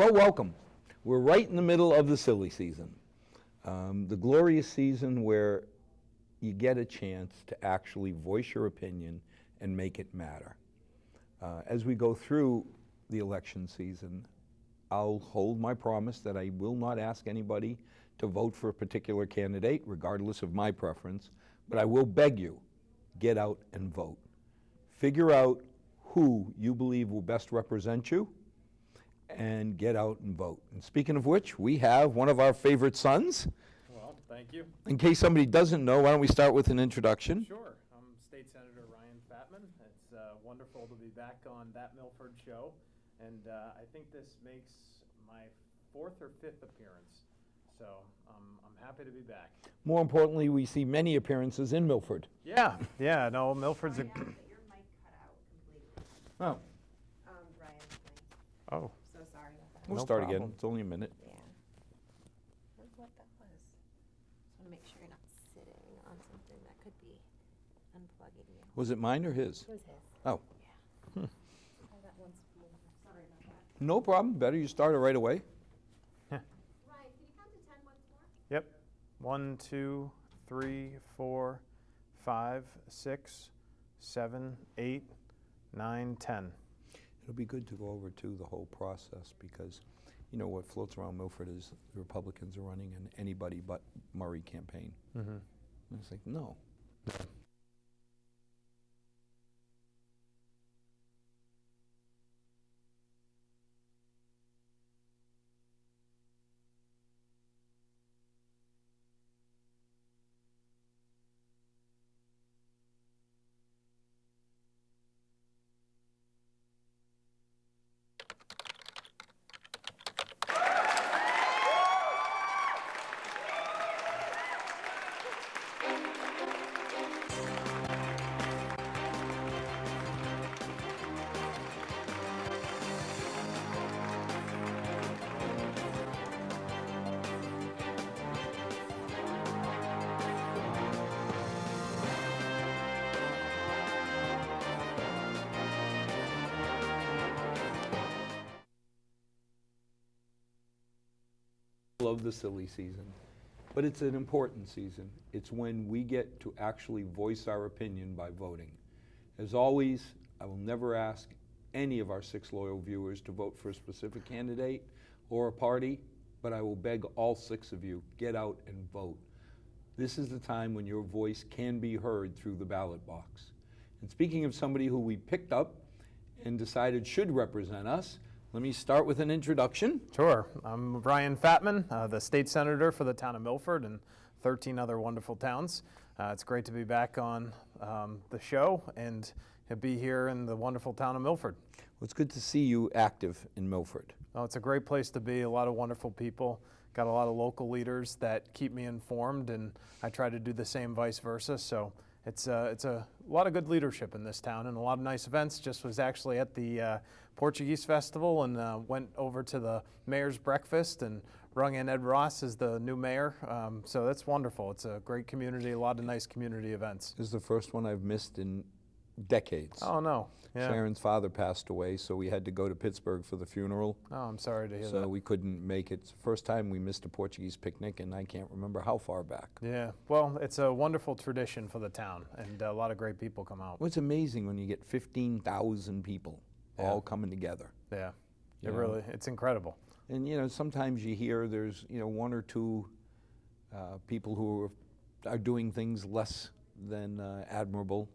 Well, welcome. We're right in the middle of the silly season, the glorious season where you get a chance to actually voice your opinion and make it matter. As we go through the election season, I'll hold my promise that I will not ask anybody to vote for a particular candidate, regardless of my preference, but I will beg you, get out and vote. Figure out who you believe will best represent you, and get out and vote. And speaking of which, we have one of our favorite sons. Well, thank you. In case somebody doesn't know, why don't we start with an introduction? Sure. I'm State Senator Ryan Fatman. It's wonderful to be back on That Milford Show. And I think this makes my 4th or 5th appearance. So I'm happy to be back. More importantly, we see many appearances in Milford. Yeah, no, Milford's a... Your mic cut out completely. Oh, Ryan, thanks. Oh. So sorry about that. we'll No start problem. again. It's only a minute. Yeah. That's what that was. Just want to make sure you're not sitting on something that could be unplugging you. Was it mine or his? It was his. Oh, Yeah. I got one spool. Sorry about that. no problem. Better you start it right away. Ryan, can you count to 10 once more? Yep. 1, 2, 3, 4, 5, 6, 7, 8, 9, 10. It'll be good to go over, too, the whole process because, you know, what floats around Milford is the Republicans are running an anybody but Murray campaign. Mm-hmm. And it's like, no. Love the silly season, but it's an important season. It's when we get to actually voice our opinion by voting. As always, I will never ask any of our 6 loyal viewers to vote for a specific candidate or a party, but I will beg all 6 of you, get out and vote. This is the time when your voice can be heard through the ballot box. And speaking of somebody who we picked up and decided should represent us, let me start with an introduction. Sure. I'm Ryan Fatman, the state senator for the town of Milford and 13 other wonderful towns. It's great to be back on the show and to be here in the wonderful town of Milford. Well, it's good to see you active in Milford. Oh, it's a great place to be, a lot of wonderful people. Got a lot of local leaders that keep me informed, and I try to do the same vice versa. So it's a lot of good leadership in this town and a lot of nice events. Just was actually at the Portuguese Festival and went over to the mayor's breakfast and rung in Ed Ross as the new mayor. So that's wonderful. It's a great community, a lot of nice community events. This is the first one I've missed in decades. Oh, no. Yeah. Sharon's father passed away, so we had to go to Pittsburgh for the funeral. Oh, I'm sorry to hear So that. we couldn't make it. It's the first time we missed a Portuguese picnic, and I can't remember how far back. Yeah, well, it's a wonderful tradition for the town, and a lot of great people come out. Well, it's amazing when you get 15,000 people all coming together. Yeah, You it know? really, it's incredible. And, you know, sometimes you hear there's, you know, 1 or 2 people who are doing things less than admirable.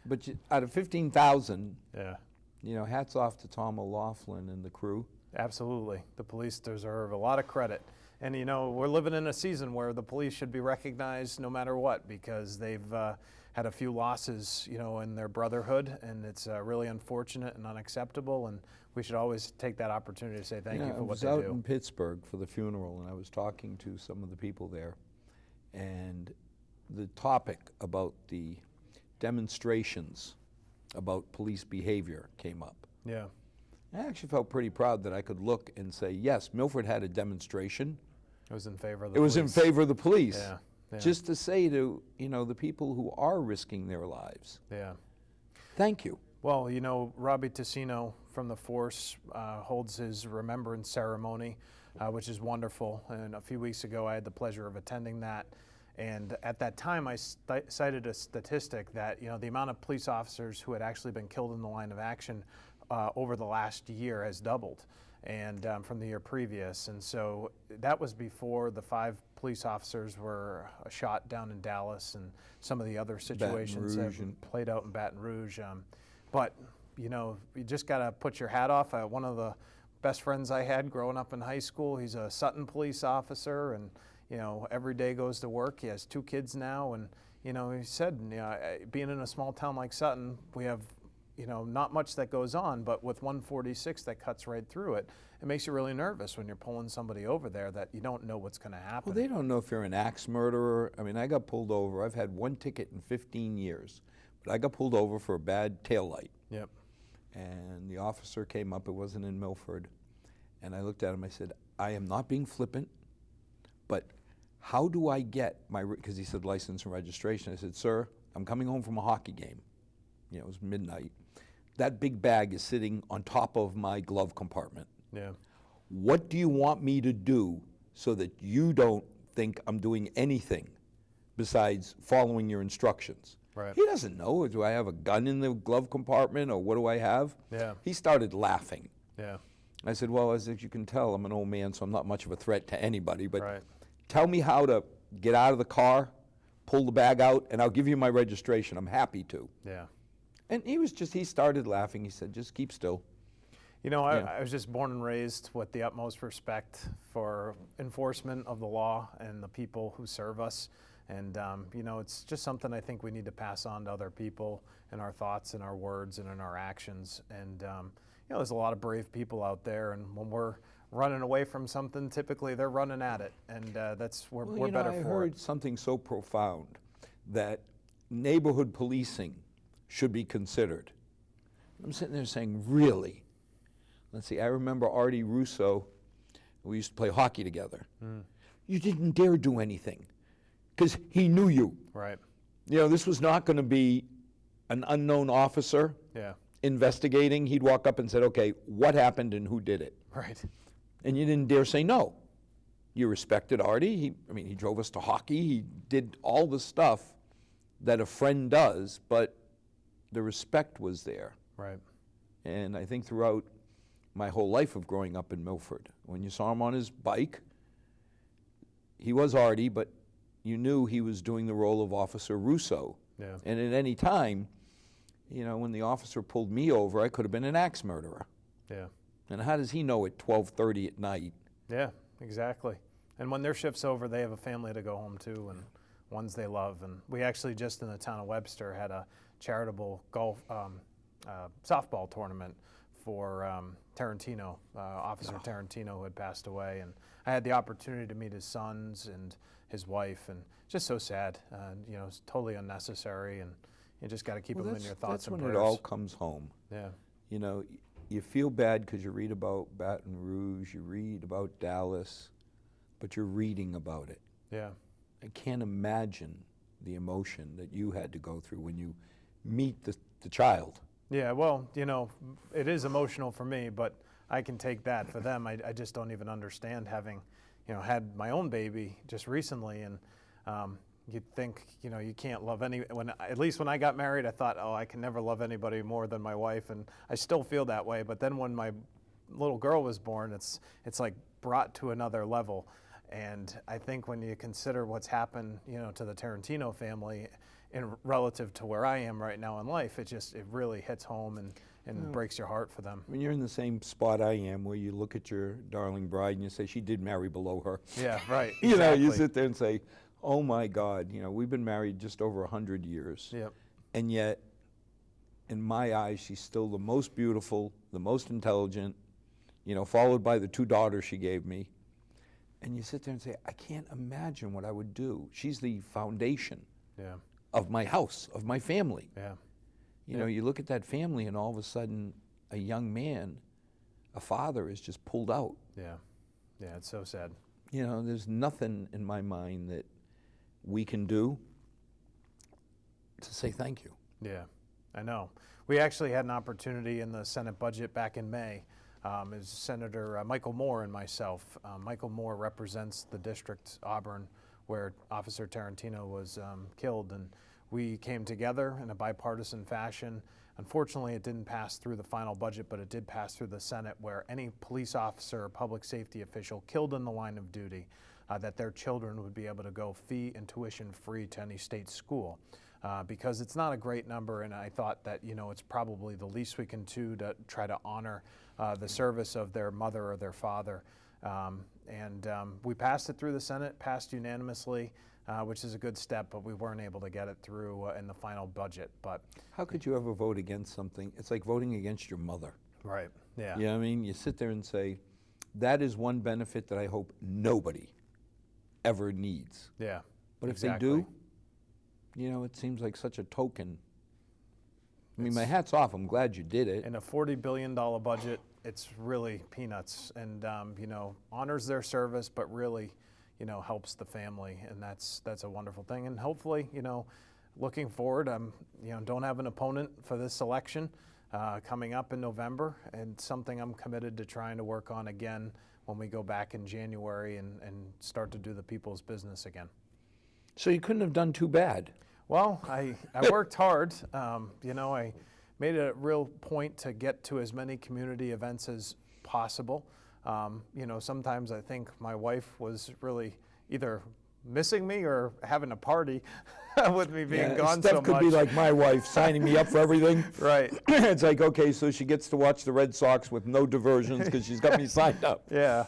But out of 15,000, Yeah. you know, hats off to Tom O'Laughlin and the crew. Absolutely. The police deserve a lot of credit. And, you know, we're living in a season where the police should be recognized no matter what because they've had a few losses, you know, in their brotherhood, and it's really unfortunate and unacceptable, and we should always take that opportunity to say thank you for what they I was out do. in Pittsburgh for the funeral, and I was talking to some of the people there, and the topic about the demonstrations about police behavior came up. Yeah. I actually felt pretty proud that I could look and say, yes, Milford had a demonstration. It was in favor of the It was in police. favor of the police. Yeah. Yeah. Just to say to, you know, the people who are risking their lives, Yeah. thank you. Well, you know, Robbie Tassino from the force holds his remembrance ceremony, which is wonderful. And a few weeks ago, I had the pleasure of attending that. And at that time, I cited a statistic that, you know, the amount of police officers who had actually been killed in the line of action over the last year has doubled, and from the year previous. And so that was before the 5 police officers were shot down in Dallas, and some of the other situations have played out in Baton Rouge. But, you know, you just got to put your hat off. One of the best friends I had growing up in high school, he's a Sutton police officer, and, you know, every day goes to work. He has 2 kids now, and, you know, he said, you know, being in a small town like Sutton, we have, you know, not much that goes on, but with 146 that cuts right through it, it makes you really nervous when you're pulling somebody over there that you don't know what's going to happen. Well, they don't know if you're an axe murderer. I mean, I got pulled over. I've had 1 ticket in 15 years, but I got pulled over for a bad taillight. Yep. And the officer came up, it wasn't in Milford, and I looked at him, I said, I am not being flippant, but how do I get my, because he said license and registration. I said, sir, I'm coming home from a hockey game. You know, it was midnight. That big bag is sitting on top of my glove compartment. Yeah. What do you want me to do so that you don't think I'm doing anything besides following your instructions? Right. He doesn't know. Do I have a gun in the glove compartment, or what do I have? Yeah. He started laughing. Yeah. I said, well, as you can tell, I'm an old man, so I'm not much of a threat to anybody, but Right. tell me how to get out of the car, pull the bag out, and I'll give you my registration. I'm happy to. Yeah. And he started laughing. He said, just keep still. You know, Yeah. I was just born and raised with the utmost respect for enforcement of the law and the people who serve us. And, you know, it's just something I think we need to pass on to other people in our thoughts and our words and in our actions. And, you know, there's a lot of brave people out there. And when we're running away from something, typically they're running at it. And that's we're better I for heard it. something so profound that neighborhood policing should be considered. I'm sitting there saying, really? Let's see, I remember Artie Russo, we used to play hockey together. You didn't dare do anything because he knew you. Right. You know, this was not going to be an unknown officer Yeah. investigating. He'd walk up and said, okay, what happened and who did it? Right. And you didn't dare say no. You respected Artie. He drove us to hockey. He did all the stuff that a friend does, but the respect was there. Right. And I think throughout my whole life of growing up in Milford, when you saw him on his bike, he was Artie, but you knew he was doing the role of Officer Russo. Yeah. And at any time, you know, when the officer pulled me over, I could have been an axe murderer. Yeah. And how does he know at 12:30 at night? Yeah, exactly. And when their shift's over, they have a family to go home to, and ones they love. And we actually just in the town of Webster had a charitable golf softball tournament for Tarantino, Officer Tarantino, who had passed away. And I had the opportunity to meet his sons and his wife, and just so sad. You know, it's totally unnecessary, and you just got to keep them in your thoughts and that's prayers. when it all comes home. Yeah. You know, you feel bad because you read about Baton Rouge, you read about Dallas, but you're reading about it. Yeah. I can't imagine the emotion that you had to go through when you meet the child. Yeah, well, you know, it is emotional for me, but I can take that. For them, I just don't even understand having, you know, had my own baby just recently, and you'd think, you know, you can't love at least when I got married, I thought, oh, I can never love anybody more than my wife, and I still feel that way. But then when my little girl was born, it's like brought to another level. And I think when you consider what's happened, you know, to the Tarantino family in relative to where I am right now in life, it really hits home and breaks your heart for them. I mean, you're in the same spot I am, where you look at your darling bride and you say, she did marry below her. Yeah, right. You know, you exactly. sit there and say, oh my God, you know, we've been married just over 100 years. Yep. And yet, in my eyes, she's still the most beautiful, the most intelligent, you know, followed by the 2 daughters she gave me. And you sit there and say, I can't imagine what I would do. She's the foundation Yeah. of my house, of my family. Yeah. You know, you look at that family and all of a sudden a young man, a father, is just pulled out. Yeah. Yeah, it's so sad. You know, there's nothing in my mind that we can do to say thank you. Yeah. I know. We actually had an opportunity in the Senate budget back in May. It was Senator Michael Moore and myself. Michael Moore represents the district, Auburn, where Officer Tarantino was killed, and we came together in a bipartisan fashion. Unfortunately, it didn't pass through the final budget, but it did pass through the Senate, where any police officer or public safety official killed in the line of duty, that their children would be able to go fee and tuition free to any state school. Because it's not a great number, and I thought that, you know, it's probably the least we can do to try to honor the service of their mother or their father. We passed it through the Senate, passed unanimously, which is a good step, but we weren't able to get it through in the final budget. But How could you ever vote against something? It's like voting against your mother. right, yeah, You know what I mean? You sit there and say, that is one benefit that I hope nobody ever needs. yeah. But if exactly. they do, you know, it seems like such a token. I mean, my hat's off. I'm glad you did it. In a $40 billion budget, it's really peanuts, and you know, honors their service, but really, you know, helps the family, and that's a wonderful thing. And hopefully, you know, looking forward, you know, don't have an opponent for this election coming up in November, and something I'm committed to trying to work on again when we go back in January and start to do the people's business again. So you couldn't have done too bad. Well, I worked hard. You know, I made a real point to get to as many community events as possible. You know, sometimes I think my wife was really either missing me or having a party with me being gone Steph so could much. be like my wife, signing me up for everything. Right. It's like, okay, so she gets to watch the Red Sox with no diversions because she's got me signed up. Yeah.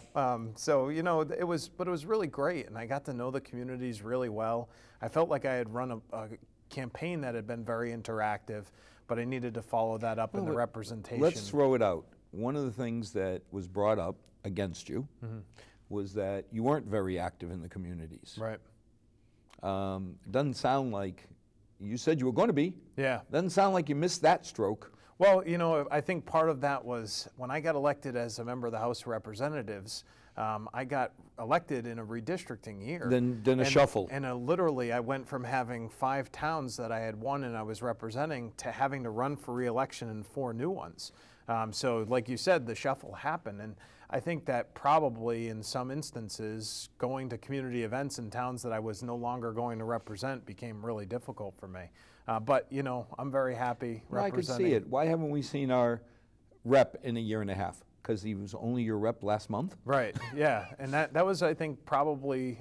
So, you know, it was really great, and I got to know the communities really well. I felt like I had run a campaign that had been very interactive, but I needed to follow that up in the representation. Let's throw it out. One of the things that was brought up against you was that you weren't very active in the communities. Right. Doesn't sound like, you said you were going to be. Yeah. Doesn't sound like you missed that stroke. Well, you know, I think part of that was when I got elected as a member of the House of Representatives, I got elected in a redistricting year. Then a shuffle. And literally, I went from having 5 towns that I had won and I was representing to having to run for re-election in 4 new ones. So like you said, the shuffle happened. And I think that probably in some instances, going to community events in towns that I was no longer going to represent became really difficult for me. But, you know, I'm very happy Well, I could representing. see it. Why haven't we seen our rep in a year and a half? Because he was only your rep last month? Right, yeah, and that was, I think, probably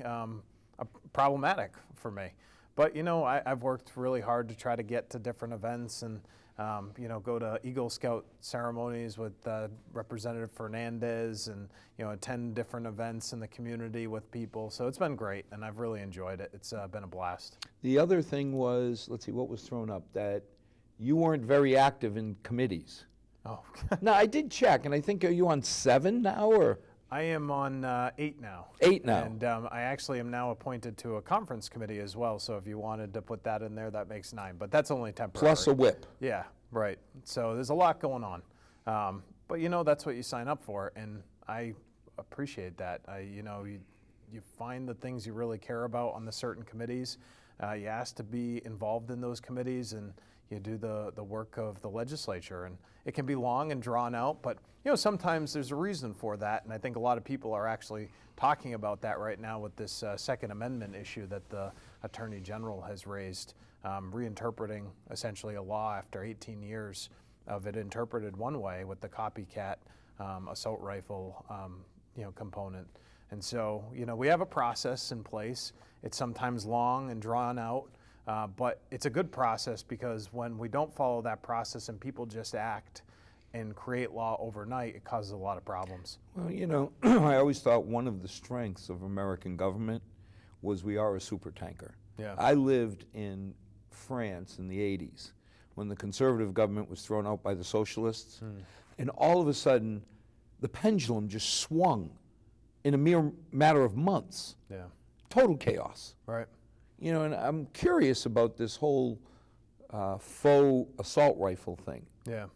problematic for me. But, you know, I've worked really hard to try to get to different events and, you know, go to Eagle Scout ceremonies with Representative Fernandez and, you know, attend different events in the community with people. So it's been great, and I've really enjoyed it. It's been a blast. The other thing was, let's see, what was thrown up? That you weren't very active in committees. Oh, Now, I did check, and I think, are you on 7 now, or? I am on 8 now. 8 now. And I actually am now appointed to a conference committee as well, so if you wanted to put that in there, that makes 9, but that's only temporary. Plus a whip. Yeah, right. So there's a lot going on. But, you know, that's what you sign up for, and I appreciate that. You know, you find the things you really care about on the certain committees. You ask to be involved in those committees, and you do the work of the legislature. And it can be long and drawn out, but, you know, sometimes there's a reason for that, and I think a lot of people are actually talking about that right now with this Second Amendment issue that the Attorney General has raised, reinterpreting essentially a law after 18 years of it interpreted one way with the copycat assault rifle, you know, component. And so, you know, we have a process in place. It's sometimes long and drawn out, but it's a good process because when we don't follow that process and people just act and create law overnight, it causes a lot of problems. Well, you know, I always thought one of the strengths of American government was we are a supertanker. Yeah. I lived in France in the 80s when the conservative government was thrown out by the socialists, and all of a sudden, the pendulum just swung in a mere matter of months. Yeah. Total chaos. Right. You know, and I'm curious about this whole faux assault rifle thing. Yeah.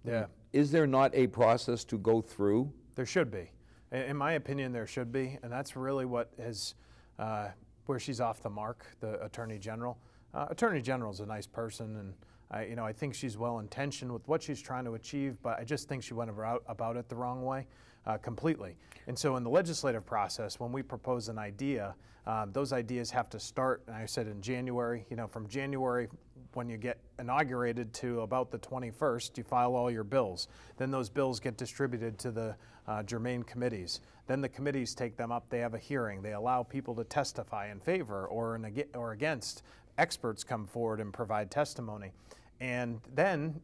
Yeah. Is there not a process to go through? There should be. In my opinion, there should be, and that's really what has, where she's off the mark, the Attorney General. Attorney General's a nice person, and I think she's well-intentioned with what she's trying to achieve, but I just think she went about it the wrong way completely. And so in the legislative process, when we propose an idea, those ideas have to start, and I said in January, from January when you get inaugurated to about the 21st, you file all your bills. Then those bills get distributed to the germane committees. Then the committees take them up, they have a hearing, they allow people to testify in favor or against. Experts come forward and provide testimony. And then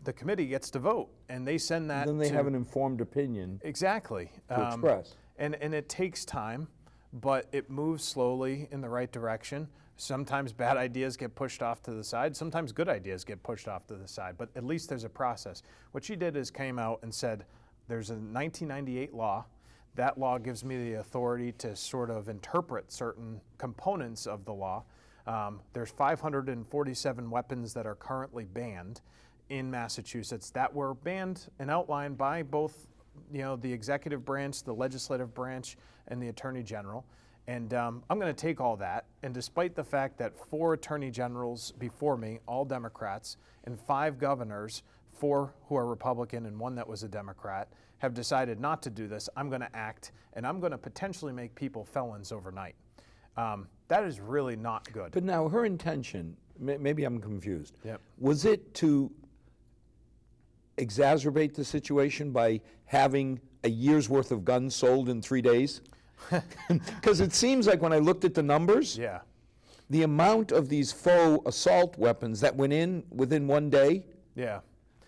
the committee gets to vote, and they send that Then they have an informed opinion exactly to express. And it takes time, but it moves slowly in the right direction. Sometimes bad ideas get pushed off to the side. Sometimes good ideas get pushed off to the side, but at least there's a process. What she did is came out and said, there's a 1998 law. That law gives me the authority to sort of interpret certain components of the law. There's 547 weapons that are currently banned in Massachusetts that were banned and outlined by both, the executive branch, the legislative branch, and the Attorney General. And I'm going to take all that, and despite the fact that 4 attorney generals before me, all Democrats, and 5 governors, 4 who are Republican and 1 that was a Democrat, have decided not to do this, I'm going to act, and I'm going to potentially make people felons overnight. That is really not good. But now her intention, maybe I'm confused. Yep. Was it to exacerbate the situation by having a year's worth of guns sold in 3 days? Because it seems like when I looked at the numbers, Yeah. the amount of these faux assault weapons that went in within 1 day, Yeah.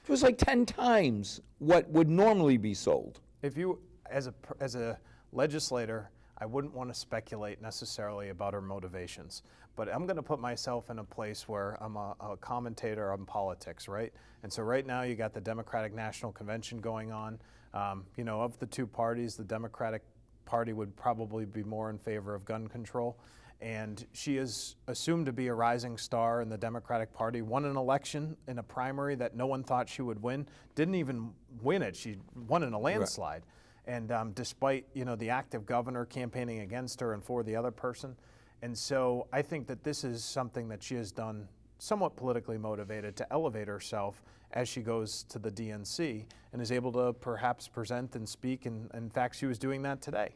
it was like 10 times what would normally be sold. If you, as a legislator, I wouldn't want to speculate necessarily about her motivations, but I'm going to put myself in a place where I'm a commentator on politics, right? And so right now you got the Democratic National Convention going on. Of the 2 parties, the Democratic Party would probably be more in favor of gun control. And she is assumed to be a rising star in the Democratic Party, won an election in a primary that no one thought she would win, didn't even win it, she won in a landslide. Right. And despite, the active governor campaigning against her and for the other person. And so I think that this is something that she has done somewhat politically motivated to elevate herself as she goes to the DNC and is able to perhaps present and speak. And in fact, she was doing that today.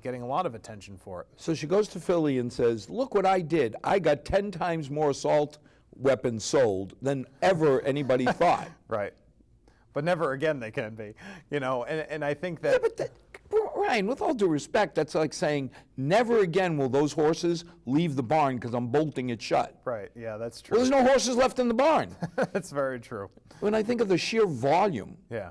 Getting a lot of attention for it. So she goes to Philly and says, look what I did. I got 10 times more assault weapons sold than ever anybody thought. Right. But never again they can be, and I think that... Yeah, but Ryan, with all due respect, that's like saying, never again will those horses leave the barn because I'm bolting it shut. Right, yeah, that's true. Well, there's no horses left in the barn. That's very true. When I think of the sheer volume Yeah.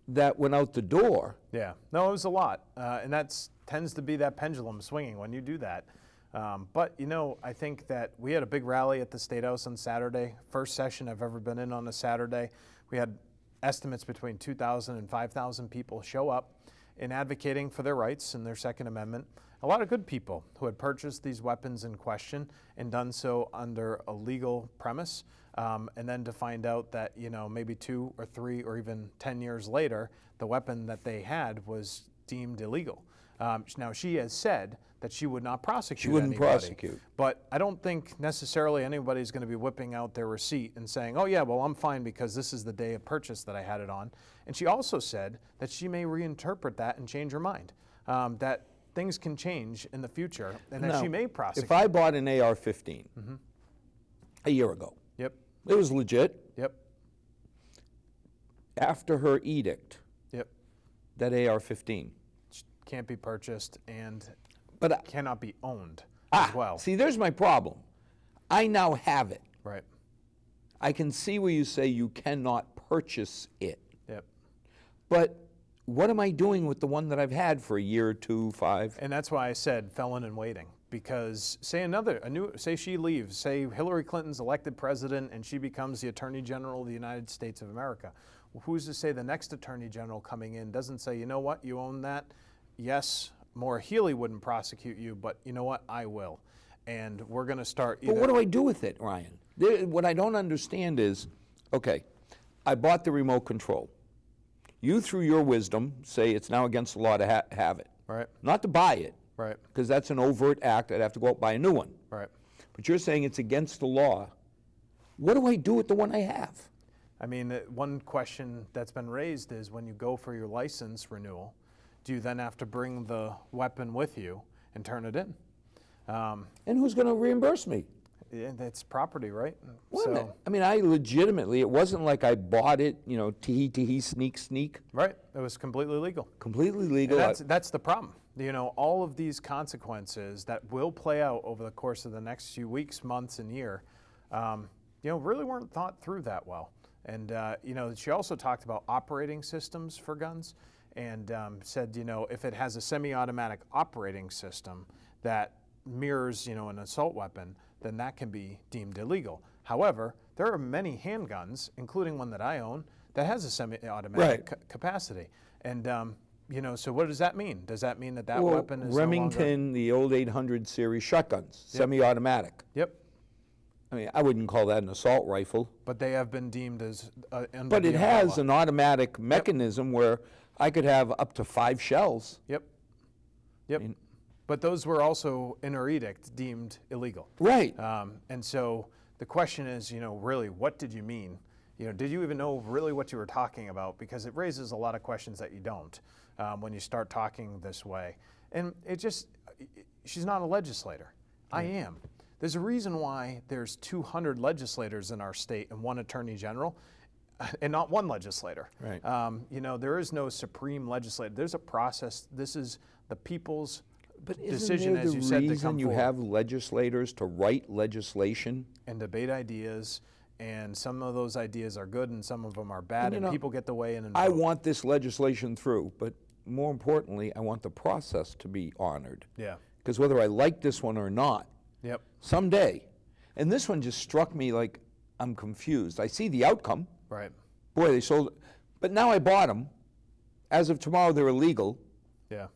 that went out the door. Yeah, no, it was a lot, and that tends to be that pendulum swinging when you do that. But, I think that we had a big rally at the State House on Saturday, first session I've ever been in on a Saturday. We had estimates between 2,000 and 5,000 people show up in advocating for their rights and their Second Amendment. A lot of good people who had purchased these weapons in question and done so under a legal premise, and then to find out that, maybe 2 or 3 or even 10 years later, the weapon that they had was deemed illegal. Now, she has said that she would not prosecute She wouldn't anybody, prosecute. but I don't think necessarily anybody's going to be whipping out their receipt and saying, oh yeah, well, I'm fine because this is the day of purchase that I had it on. And she also said that she may reinterpret that and change her mind, that things can change in the future and that Now, she may prosecute. If I bought an AR-15 a year ago, Yep, it was legit. yep, After her edict, yep. that AR-15. Can't be purchased and But cannot be owned as well. see, there's my problem. I now have it. Right, I can see where you say you cannot purchase it. yep. But what am I doing with the one that I've had for a year or 2, 5? And that's why I said felon in waiting, because say she leaves, say Hillary Clinton's elected president and she becomes the Attorney General of the United States of America. Who's to say the next Attorney General coming in doesn't say, you know what, you own that? Yes, Maura Healey wouldn't prosecute you, but you know what, I will. And we're going to start either... But what do I do with it, Ryan? What I don't understand is, okay, I bought the remote control. You, through your wisdom, say it's now against the law to have it. Right, Not to buy it, right, because that's an overt act. I'd have to go out and buy a new one. right. But you're saying it's against the law what do I do with the one I have? I mean, one question that's been raised is when you go for your license renewal, do you then have to bring the weapon with you and turn it in? And who's going to reimburse me? That's property, right? Wait a minute. I mean, I legitimately, it wasn't like I bought it, you know, tee, sneak. Right. It was completely legal. Completely legal. And that's the problem. You know, all of these consequences that will play out over the course of the next few weeks, months, and year, you know, really weren't thought through that well. And, you know, she also talked about operating systems for guns and said, you know, if it has a semi-automatic operating system that mirrors, you know, an assault weapon, then that can be deemed illegal. However, there are many handguns, including one that I own, that has a semi-automatic capacity. And, you know, so what does that mean? Does that mean that Well, weapon is Remington, the old 800 series shotguns, semi-automatic. Yep. I mean, I wouldn't call that an assault rifle. But they have been deemed as under But the it has umbrella. an automatic mechanism where I could have up to 5 shells. Yep. Yep. I mean- But those were also in her edict deemed illegal. Right. And so the question is, you know, really, what did you mean? You know, did you even know really what you were talking about? Because it raises a lot of questions that you don't when you start talking this way. And it just, she's not a legislator. I am. There's a reason why there's 200 legislators in our state and 1 attorney general and not 1 legislator. Right. You know, there is no supreme legislator. There's a process. This is the people's But decision, isn't as there you the said, to reason come you forward have legislators to write legislation? and debate ideas, and some of those ideas are good and some of them are bad, you and know, people get to weigh in and I vote. want this legislation through, but more importantly, I want the process to be honored. Yeah. Because whether I like this one or not, Yep. someday, and this one just struck me like I'm confused. I see the outcome. Right. Boy, they sold, but now I bought them. As of tomorrow, they're illegal. Yeah.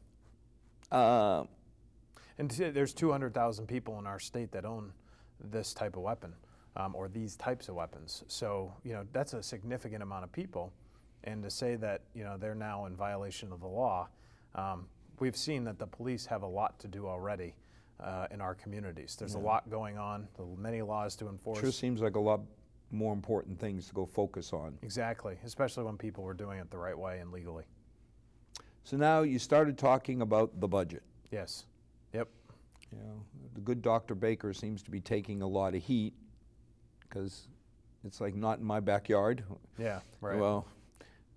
Uh, And there's 200,000 people in our state that own this type of weapon, or these types of weapons. So, you know, that's a significant amount of people. And to say that, you know, they're now in violation of the law, we've seen that the police have a lot to do already in our communities. There's a lot going on, many laws to enforce. sure seems like a lot more important things to go focus on. Exactly, especially when people were doing it the right way and legally. So now you started talking about the budget. Yes. Yep. You know, the good Dr. Baker seems to be taking a lot of heat because it's like not in my backyard. Yeah. Right. Well,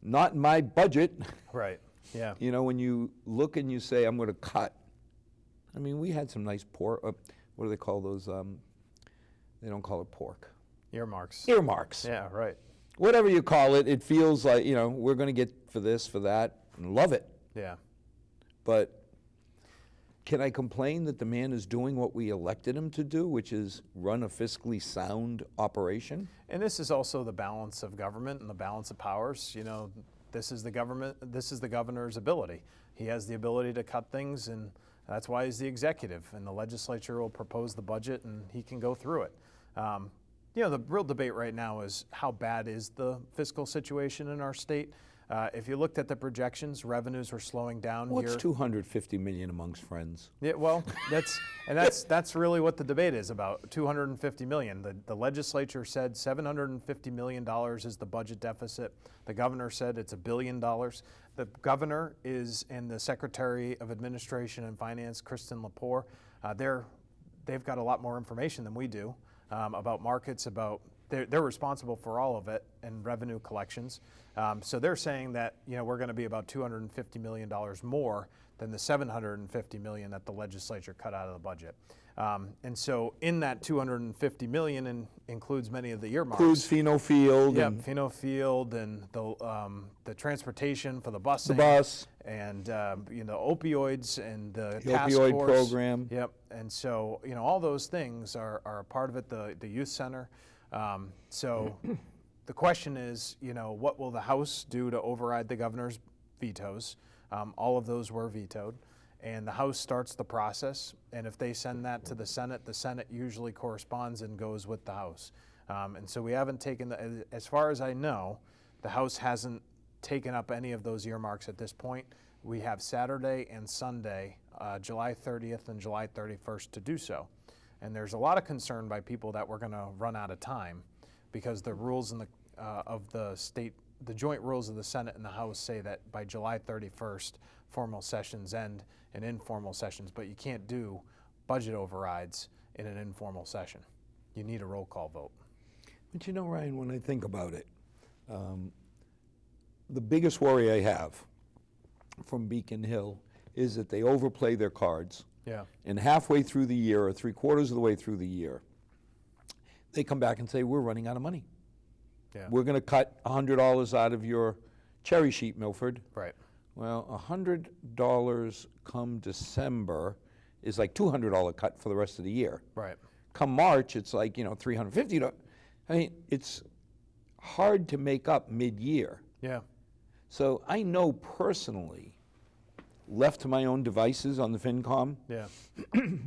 not in my budget. Right. Yeah. You know, when you look and you say, I'm going to cut. I mean, we had some nice pork. What do they call those? They don't call it pork. Earmarks. Earmarks. Yeah. Right. Whatever you call it, it feels like, you know, we're going to get for this, for that, and love it. Yeah. But can I complain that the man is doing what we elected him to do, which is run a fiscally sound operation? And this is also the balance of government and the balance of powers. You know, this is the government, this is the governor's ability. He has the ability to cut things, and that's why he's the executive. And the legislature will propose the budget, and he can go through it. You know, the real debate right now is how bad is the fiscal situation in our state. If you looked at the projections, revenues were slowing down. What's $250 million amongst friends? Yeah, well, that's really what the debate is about. $250 million. The legislature said $750 million is the budget deficit. The governor said it's $1 billion. The governor is, and the Secretary of Administration and Finance, Kristen Lepore, they've got a lot more information than we do about markets. They're responsible for all of it and revenue collections. So they're saying that, you know, we're going to be about $250 million more than the $750 million that the legislature cut out of the budget. And so in that $250 million includes many of the earmarks. Includes Pheno Field. Yeah, and Pheno Field and the transportation for the busing. the bus. And, you know, opioids and the The task opioid force. program. Yep. And so, you know, all those things are a part of it, the youth center. So the question is, you know, what will the House do to override the governor's vetoes? All of those were vetoed. And the House starts the process. And if they send that to the Senate usually corresponds and goes with the House. And so we haven't taken, as far as I know, the House hasn't taken up any of those earmarks at this point. We have Saturday and Sunday, July 30th and July 31st to do so. And there's a lot of concern by people that we're going to run out of time. because the rules in the of the state, the joint rules of the Senate and the House say that by July 31st, formal sessions end and informal sessions, but you can't do budget overrides in an informal session. You need a roll call vote. But you know, Ryan, when I think about it, the biggest worry I have from Beacon Hill is that they overplay their cards. Yeah. And halfway through the year, or 3/4 of the way through the year, they come back and say, we're running out of money. Yeah. We're going to cut $100 out of your cherry sheet, Milford. Right. Well, $100 come December is like $200 cut for the rest of the year. Right. Come March, it's like, $350. I mean, it's hard to make up mid-year. Yeah. So I know personally, left to my own devices on the FinCom, Yeah.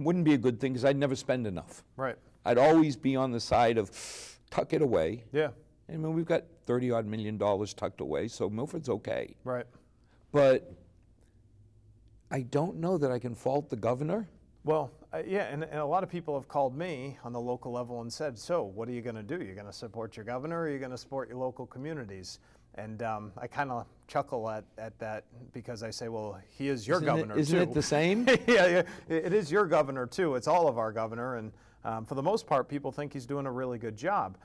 wouldn't be a good thing because I'd never spend enough. Right. I'd always be on the side of tuck it away. Yeah. I mean, we've got $30-odd million tucked away, so Milford's okay. Right. But I don't know that I can fault the governor. Well, yeah, and a lot of people have called me on the local level and said, so what are you going to do? You're going to support your governor, or are you going to support your local communities? And I kind of chuckle at that because I say, well, he is your governor, isn't too. it the same? Yeah, it is your governor, too. It's all of our governor. And for the most part, people think he's doing a really good job.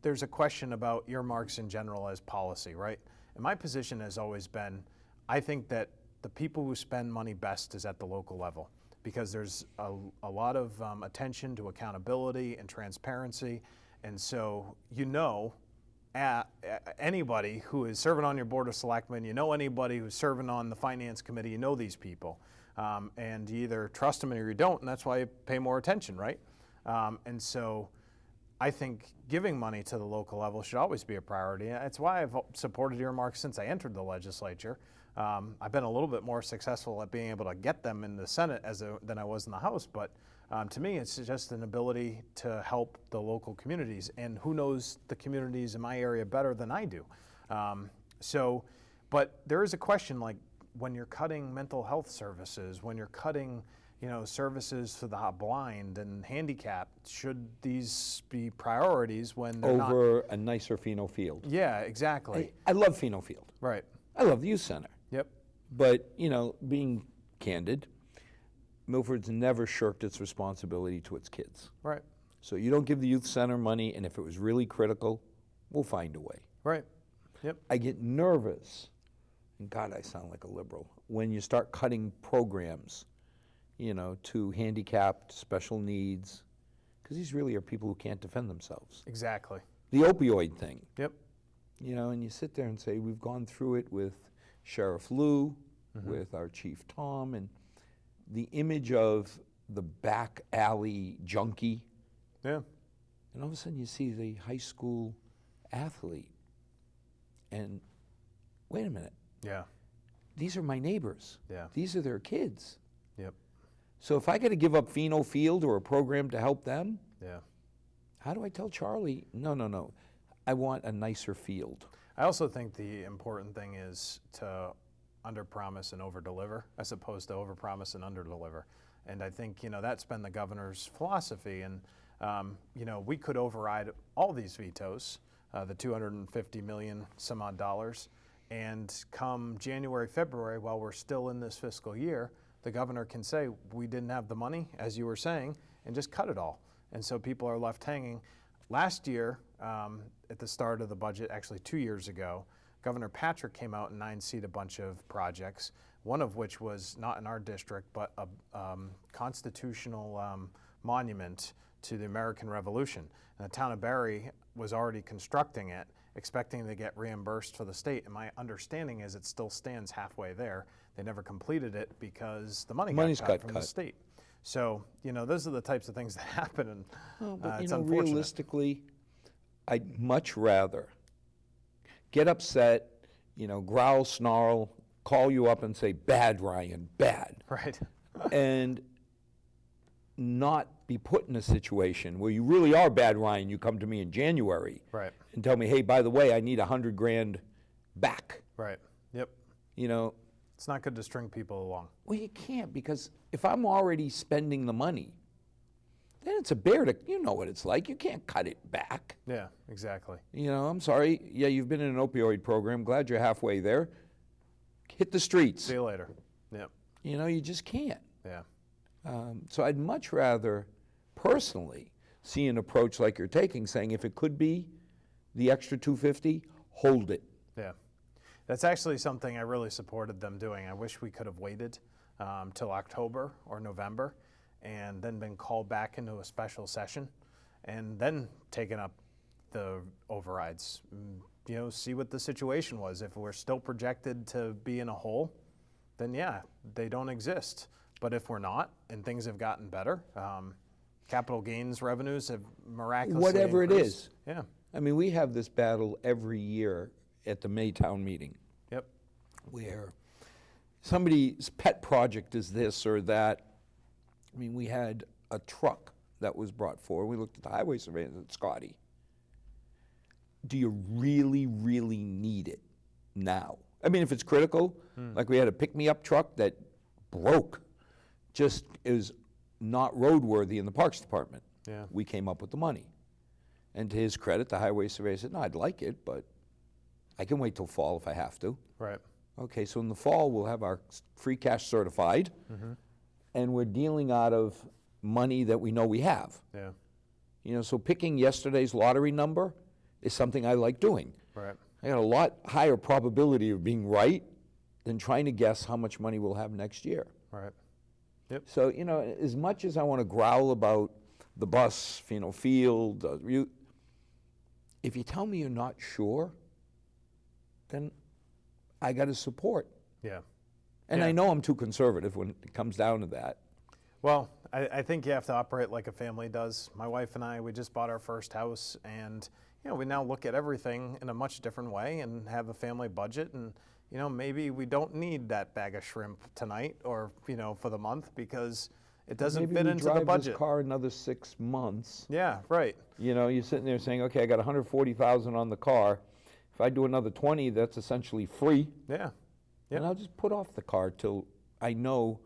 There's a question about earmarks in general as policy, right? And my position has always been, I think that the people who spend money best is at the local level, because there's a lot of attention to accountability and transparency. And so, anybody who is serving on your board of selectmen, anybody who's serving on the finance committee, these people. And you either trust them or you don't, and that's why you pay more attention, right? And so I think giving money to the local level should always be a priority. That's why I've supported earmarks since I entered the legislature. I've been a little bit more successful at being able to get them in the Senate than I was in the House, but to me, it's just an ability to help the local communities, and who knows the communities in my area better than I do. But there is a question, like when you're cutting mental health services, when you're cutting services to the blind and handicapped, should these be priorities when they're not? Over a nicer Pheno Field. Yeah, exactly. I love Pheno Field. Right. I love the youth center. Yep. But, being candid, Milford's never shirked its responsibility to its kids. Right. So you don't give the youth center money, and if it was really critical, we'll find a way. Right. Yep. I get nervous, and God, I sound like a liberal, when you start cutting programs, to handicapped, special needs, because these really are people who can't defend themselves. Exactly. The opioid thing. Yep. And you sit there and say, we've gone through it with Sheriff Lou, with our Chief Tom, and the image of the back alley junkie. Yeah. And all of a sudden you see the high school athlete, and wait a minute, Yeah. these are my neighbors. Yeah. These are their kids. Yep. So if I got to give up Pheno Field or a program to help them, Yeah. how do I tell Charlie, no, I want a nicer field? I also think the important thing is to underpromise and overdeliver, as opposed to overpromise and underdeliver. And I think that's been the governor's philosophy. And we could override all these vetoes, the $250 million some odd dollars, and come January, February, while we're still in this fiscal year, the governor can say we didn't have the money, as you were saying, and just cut it all. And so people are left hanging. Last year, at the start of the budget, actually 2 years ago, Governor Patrick came out and 9C'd a bunch of projects, one of which was not in our district, but a constitutional monument to the American Revolution. And the town of Barry was already constructing it, expecting to get reimbursed for the state. And my understanding is it still stands halfway there. They never completed it because the money's got cut from the state. So, those are the types of things that happen, and it's unfortunate. Realistically, I'd much rather get upset, growl, snarl, call you up and say, bad, Ryan, bad. Right. And not be put in a situation where you really are bad, Ryan. You come to me in January, right, and tell me, hey, by the way, I need $100,000 back. Right. Yep. It's not good to string people along. Well, you can't, because if I'm already spending the money, then it's a bear to, you know what it's like. You can't cut it back. Yeah, exactly. You know, I'm sorry. Yeah, you've been in an opioid program. Glad you're halfway there. Hit the streets. See you later. Yep. You know, you just can't. Yeah. So I'd much rather, personally, see an approach like you're taking, saying if it could be the extra 250, hold it. Yeah. That's actually something I really supported them doing. I wish we could have waited till October or November and then been called back into a special session and then taken up the overrides. You know, see what the situation was. If we're still projected to be in a hole, then yeah, they don't exist. But if we're not and things have gotten better, capital gains revenues have miraculously Whatever it increased. is. Yeah. I mean, we have this battle every year at the Maytown meeting Yep. where somebody's pet project is this or that. I mean, we had a truck that was brought forward. We looked at the highway surveyor and said, Scotty, do you really, really need it now? I mean, if it's critical, like we had a pick-me-up truck that broke, just is not roadworthy in the Parks Department. Yeah. We came up with the money. And to his credit, the highway surveyor said, no, I'd like it, but I can wait till fall if I have to. Right. Okay, so in the fall, we'll have our free cash certified, and we're dealing out of money that we know we have. Yeah. You know, so picking yesterday's lottery number is something I like doing. Right. I got a lot higher probability of being right than trying to guess how much money we'll have next year. Right. Yep. So, you know, as much as I want to growl about the bus, you know, field, if you tell me you're not sure, then I got to support. Yeah. And Yeah. I know I'm too conservative when it comes down to that. Well, I think you have to operate like a family does. My wife and I, we just bought our first house, and you know, we now look at everything in a much different way and have a family budget. And you know, maybe we don't need that bag of shrimp tonight or you know for the month because it doesn't Maybe fit we into drive the budget. this car another 6 months. Yeah, right. You know, you're sitting there saying, okay, I got 140,000 on the car. If I do another 20, that's essentially free. Yeah. Yep. And I'll just put off the car till I know,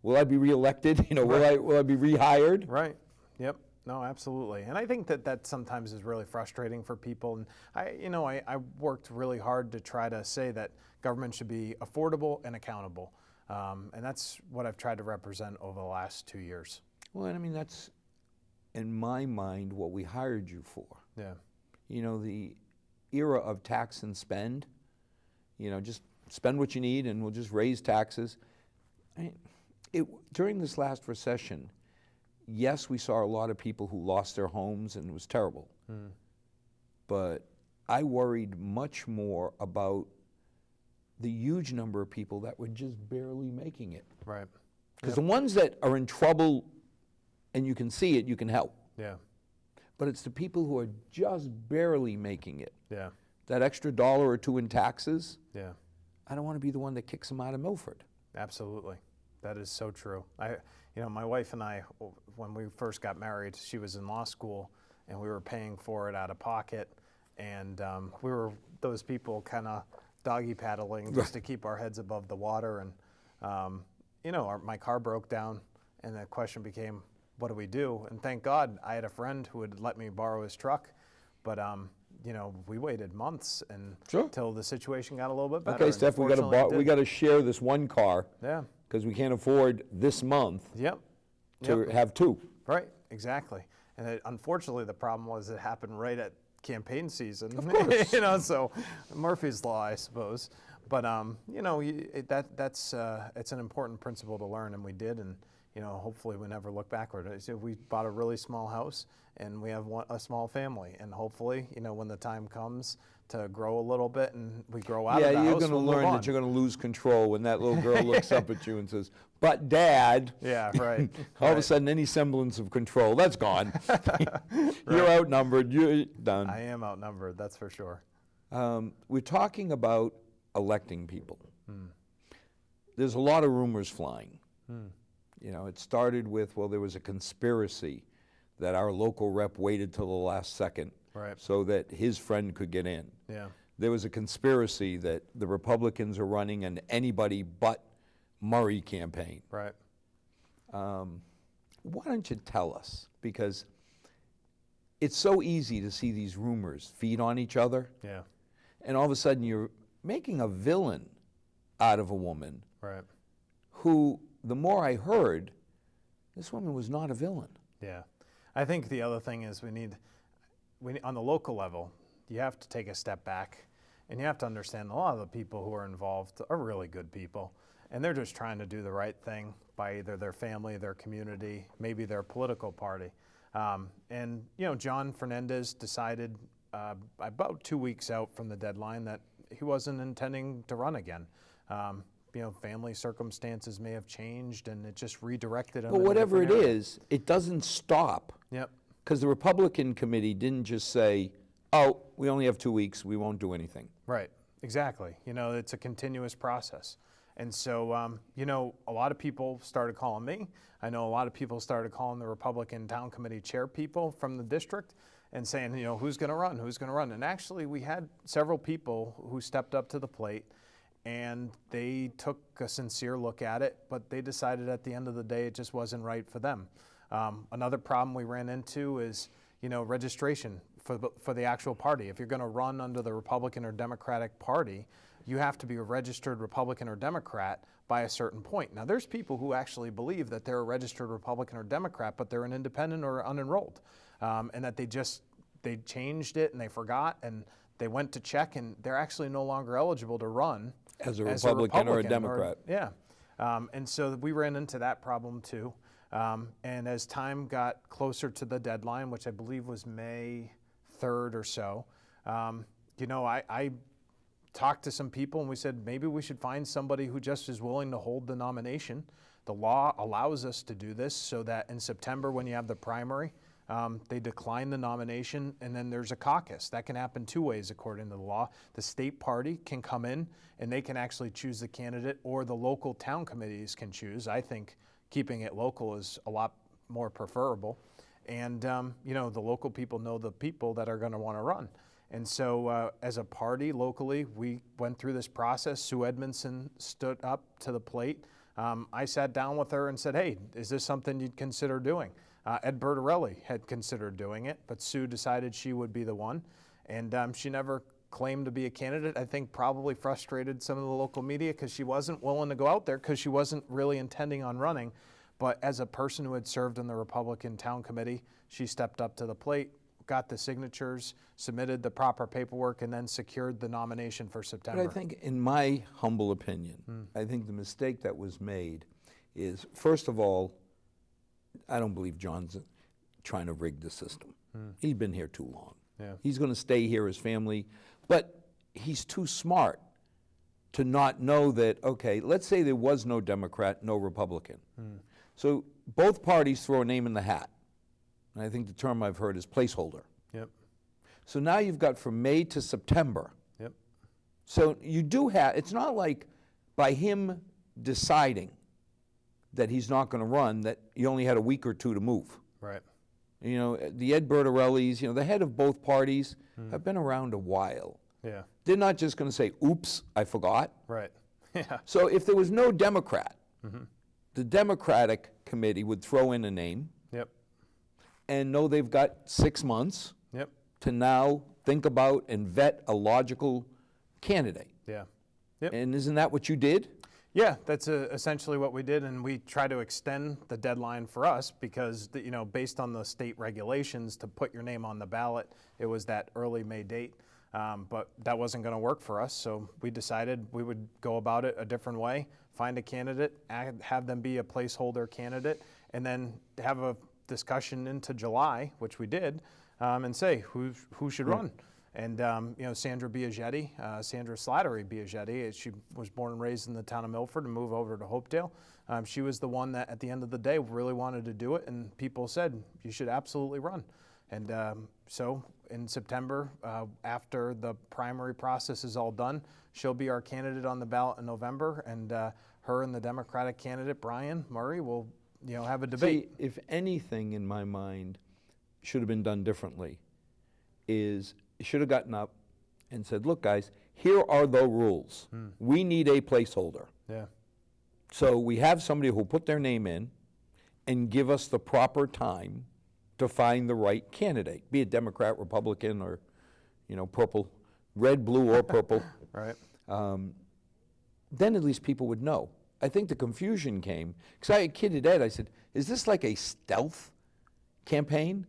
will I be reelected? You know, will I be rehired? Right. Yep. No, absolutely. And I think that sometimes is really frustrating for people. And I worked really hard to try to say that government should be affordable and accountable. And that's what I've tried to represent over the last 2 years. Well, and I mean, that's, in my mind, what we hired you for. Yeah. You know, the era of tax and spend, you know, just spend what you need and we'll just raise taxes. I mean, during this last recession, yes, we saw a lot of people who lost their homes and it was terrible. But I worried much more about the huge number of people that were just barely making it. Right. Because the ones that are in trouble and you can see it, you can help. Yeah. But it's the people who are just barely making it. Yeah. That extra $1 or $2 in taxes, Yeah. I don't want to be the one that kicks them out of Milford. Absolutely. That is so true. My wife and I, when we first got married, she was in law school and we were paying for it out of pocket. And we were those people kind of doggy paddling just to keep our heads above the water. And, my car broke down and the question became, what do we do? And thank God I had a friend who would let me borrow his truck. But, we waited months until the situation got a little bit better. Okay, Steph, we got to share this one car. Yeah. Because we can't afford this month Yep. to have two. Right, exactly. And unfortunately, the problem was it happened right at campaign season. Of course. So Murphy's Law, I suppose. But that's it's an important principle to learn, and we did. And hopefully, we never look backward. So we bought a really small house, and we have a small family. And hopefully, when the time comes to grow a little bit and we grow out of the house, you're going to learn that you're going to lose control when that little girl looks up at you and says, "But Dad." Yeah, right. All of a sudden, any semblance of control, that's gone. You're outnumbered. You're done. I am outnumbered, that's for sure. We're talking about electing people. There's a lot of rumors flying. It started with, there was a conspiracy that our local rep waited till the last second so that his friend could get in. Yeah. There was a conspiracy that the Republicans are running an anybody but Murray campaign. Right. why don't you tell us? Because it's so easy to see these rumors feed on each other, Yeah. and all of a sudden you're making a villain out of a woman Right. who, the more I heard, this woman was not a villain. Yeah. I think the other thing is we need, on the local level, you have to take a step back and you have to understand a lot of the people who are involved are really good people. And they're just trying to do the right thing by either their family, their community, maybe their political party. And, you know, John Fernandez decided about 2 weeks out from the deadline that he wasn't intending to run again. You know, family circumstances may have changed and it just redirected him. But in a whatever it different area. is, it doesn't stop. Yep. Because the Republican committee didn't just say, oh, we only have 2 weeks, we won't do anything. Right, exactly. You know, it's a continuous process. And so, you know, a lot of people started calling me. I know a lot of people started calling the Republican town committee chair people from the district and saying, you know, who's going to run, who's going to run? And actually, we had several people who stepped up to the plate and they took a sincere look at it, but they decided at the end of the day it just wasn't right for them. Another problem we ran into is, you know, registration for the actual party. If you're going to run under the Republican or Democratic Party, you have to be a registered Republican or Democrat by a certain point. Now, there's people who actually believe that they're a registered Republican or Democrat, but they're an independent or unenrolled, and that they changed it and they forgot and they went to check and they're actually no longer eligible to run As a Republican or a Democrat. Yeah, and so we ran into that problem too. And as time got closer to the deadline, which I believe was May 3rd or so, you know, I talked to some people and we said maybe we should find somebody who just is willing to hold the nomination. The law allows us to do this so that in September when you have the primary, they decline the nomination and then there's a caucus. That can happen 2 ways according to the law. The state party can come in and they can actually choose the candidate, or the local town committees can choose. I think keeping it local is a lot more preferable. And, you know, the local people know the people that are going to want to run. And so as a party locally, we went through this process. Sue Edmondson stood up to the plate. I sat down with her and said, hey, is this something you'd consider doing? Ed Bertarelli had considered doing it, but Sue decided she would be the one. And she never claimed to be a candidate. I think probably frustrated some of the local media because she wasn't willing to go out there because she wasn't really intending on running. But as a person who had served on the Republican town committee, she stepped up to the plate, got the signatures, submitted the proper paperwork, and then secured the nomination for September. But I think, in my humble opinion, I think the mistake that was made is, first of all, I don't believe John's trying to rig the system. He's been here too long. Yeah. He's going to stay here, his family, but he's too smart to not know that, okay, let's say there was no Democrat, no Republican. So both parties throw a name in the hat. And I think the term I've heard is placeholder. Yep. So now you've got from May to September. Yep. So you do have, it's not like by him deciding that he's not going to run, that he only had a week or two to move. Right. You know, the Ed Bertarellis, you know, the head of both parties have been around a while. Yeah. They're not just going to say, oops, I forgot. Right. Yeah. So if there was no Democrat, the Democratic committee would throw in a name Yep. and know they've got 6 months Yep. to now think about and vet a logical candidate. Yeah. Yep. And isn't that what you did? Yeah, that's essentially what we did, and we try to extend the deadline for us because, you know, based on the state regulations to put your name on the ballot, it was that early May date, but that wasn't going to work for us, so we decided we would go about it a different way, find a candidate, have them be a placeholder candidate, and then have a discussion into July, which we did, and say who should run. And, you know, Sandra Biagietti, Sandra Slattery Biagietti, she was born and raised in the town of Milford and moved over to Hopedale. She was the one that at the end of the day really wanted to do it, and people said, you should absolutely run. And so in September, after the primary process is all done, she'll be our candidate on the ballot in November, and her and the Democratic candidate, Brian Murray, will, you know, have a debate. See, if anything in my mind should have been done differently, is should have gotten up and said, look, guys, here are the rules. We need a placeholder. Yeah. So we have somebody who will put their name in, and give us the proper time to find the right candidate, be it Democrat, Republican, or, purple, red, blue, or purple. Right. Then at least people would know. I think the confusion came, because I kidded Ed, I said, is this like a stealth campaign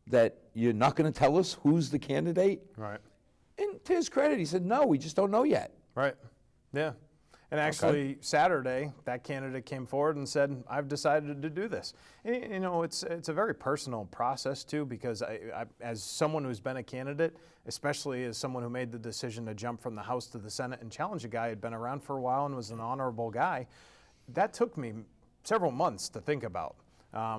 that you're not going to tell us who's the candidate? Right. And to his credit, he said, no, we just don't know yet. Right. Yeah. And actually, Saturday, that candidate came forward and said, I've decided to do this. And, it's a very personal process, too, because I, as someone who's been a candidate, especially as someone who made the decision to jump from the House to the Senate and challenge a guy who'd been around for a while and was an honorable guy, that took me several months to think about.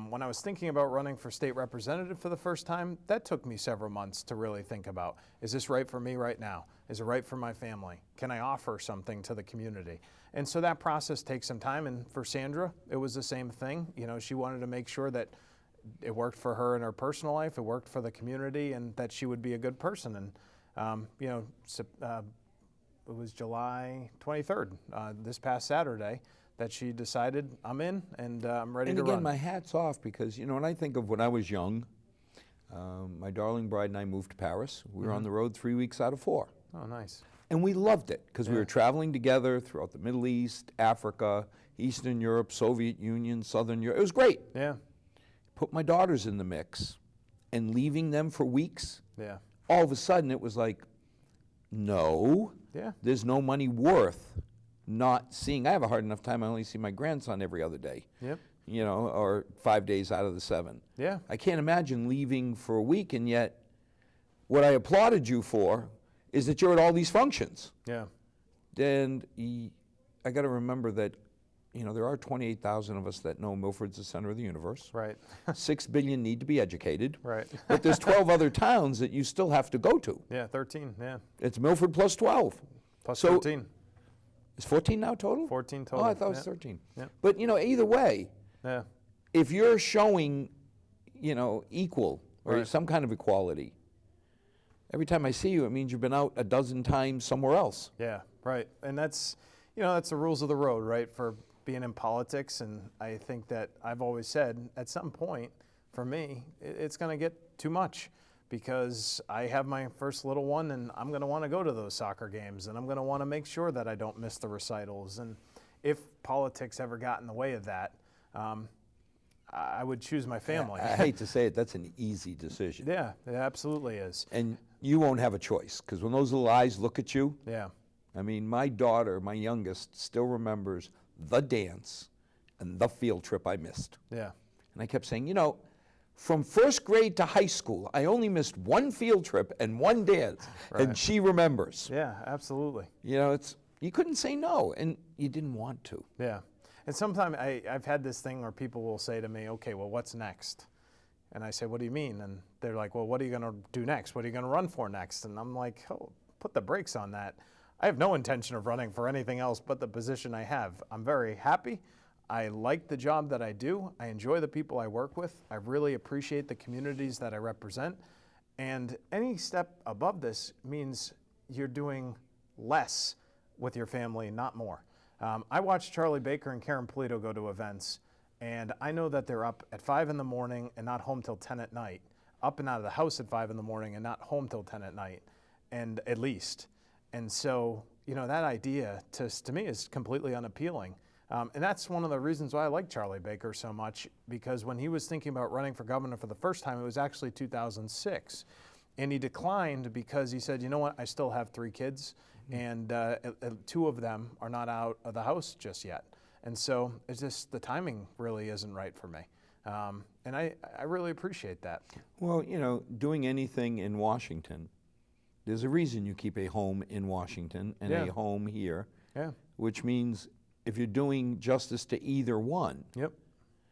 When I was thinking about running for state representative for the first time, that took me several months to really think about, is this right for me right now? Is it right for my family? Can I offer something to the community? And so that process takes some time, and for Sandra, it was the same thing. She wanted to make sure that it worked for her in her personal life, it worked for the community, and that she would be a good person. And, it was July 23rd, this past Saturday, that she decided, I'm in, and I'm ready to run. And again, my hat's off, because, when I think of when I was young, my darling bride and I moved to Paris. We were on the road 3 weeks out of 4. Oh, nice. And we loved it, because we were traveling together throughout the Middle East, Africa, Eastern Europe, Soviet Union, Southern Europe. It was great. Yeah. Put my daughters in the mix, and leaving them for weeks, Yeah. all of a sudden it was like, no, Yeah. there's no money worth not seeing. I have a hard enough time, I only see my grandson every other day. Yep. Or 5 days out of the 7. Yeah. I can't imagine leaving for a week, and yet what I applauded you for is that you're at all these functions. Yeah. And I got to remember that, there are 28,000 of us that know Milford's the center of the universe. Right. 6 billion need to be educated. Right. But there's 12 other towns that you still have to go to. Yeah, 13, yeah. It's Milford plus 12. Plus So- 13. Is 14 now total? 14 total. Oh, I thought it was Yeah. 13. Yeah. But, either way, Yeah. if you're showing, equal or Right. some kind of equality, every time I see you, it means you've been out a dozen times somewhere else. Yeah, right. And that's the rules of the road, right, for being in politics. And I think that I've always said, at some point, for me, it's going to get too much, because I have my first little one, and I'm going to want to go to those soccer games, and I'm going to want to make sure that I don't miss the recitals. And if politics ever got in the way of that, I would choose my family. I hate to say it, that's an easy decision. Yeah, it absolutely is. And you won't have a choice, because when those little eyes look at you, Yeah, I mean, my daughter, my youngest, still remembers the dance and the field trip I missed. yeah, And I kept saying, from first grade to high school, I only missed one field trip and one dance, Right. and she remembers. yeah, absolutely. You couldn't say no, and you didn't want to. Yeah. And sometimes I've had this thing where people will say to me, okay, well, what's next? And I say, what do you mean? And they're like, well, what are you going to do next? What are you going to run for next? And I'm like, oh, put the brakes on that. I have no intention of running for anything else but the position I have. I'm very happy. I like the job that I do. I enjoy the people I work with. I really appreciate the communities that I represent. And any step above this means you're doing less with your family, not more. I watch Charlie Baker and Karen Polito go to events, and I know that they're up at 5 in the morning and not home till 10 at night, up and out of the house at 5 in the morning and not home till 10 at night, and at least. And so, that idea to me is completely unappealing. And that's one of the reasons why I like Charlie Baker so much, because when he was thinking about running for governor for the first time, it was actually 2006. And he declined because he said, you know what, I still have 3 kids, and 2 of them are not out of the house just yet. And so it's just the timing really isn't right for me. And I really appreciate that. Well, doing anything in Washington, there's a reason you keep a home in Washington and Yeah. a home here, Yeah. which means if you're doing justice to either one, Yep.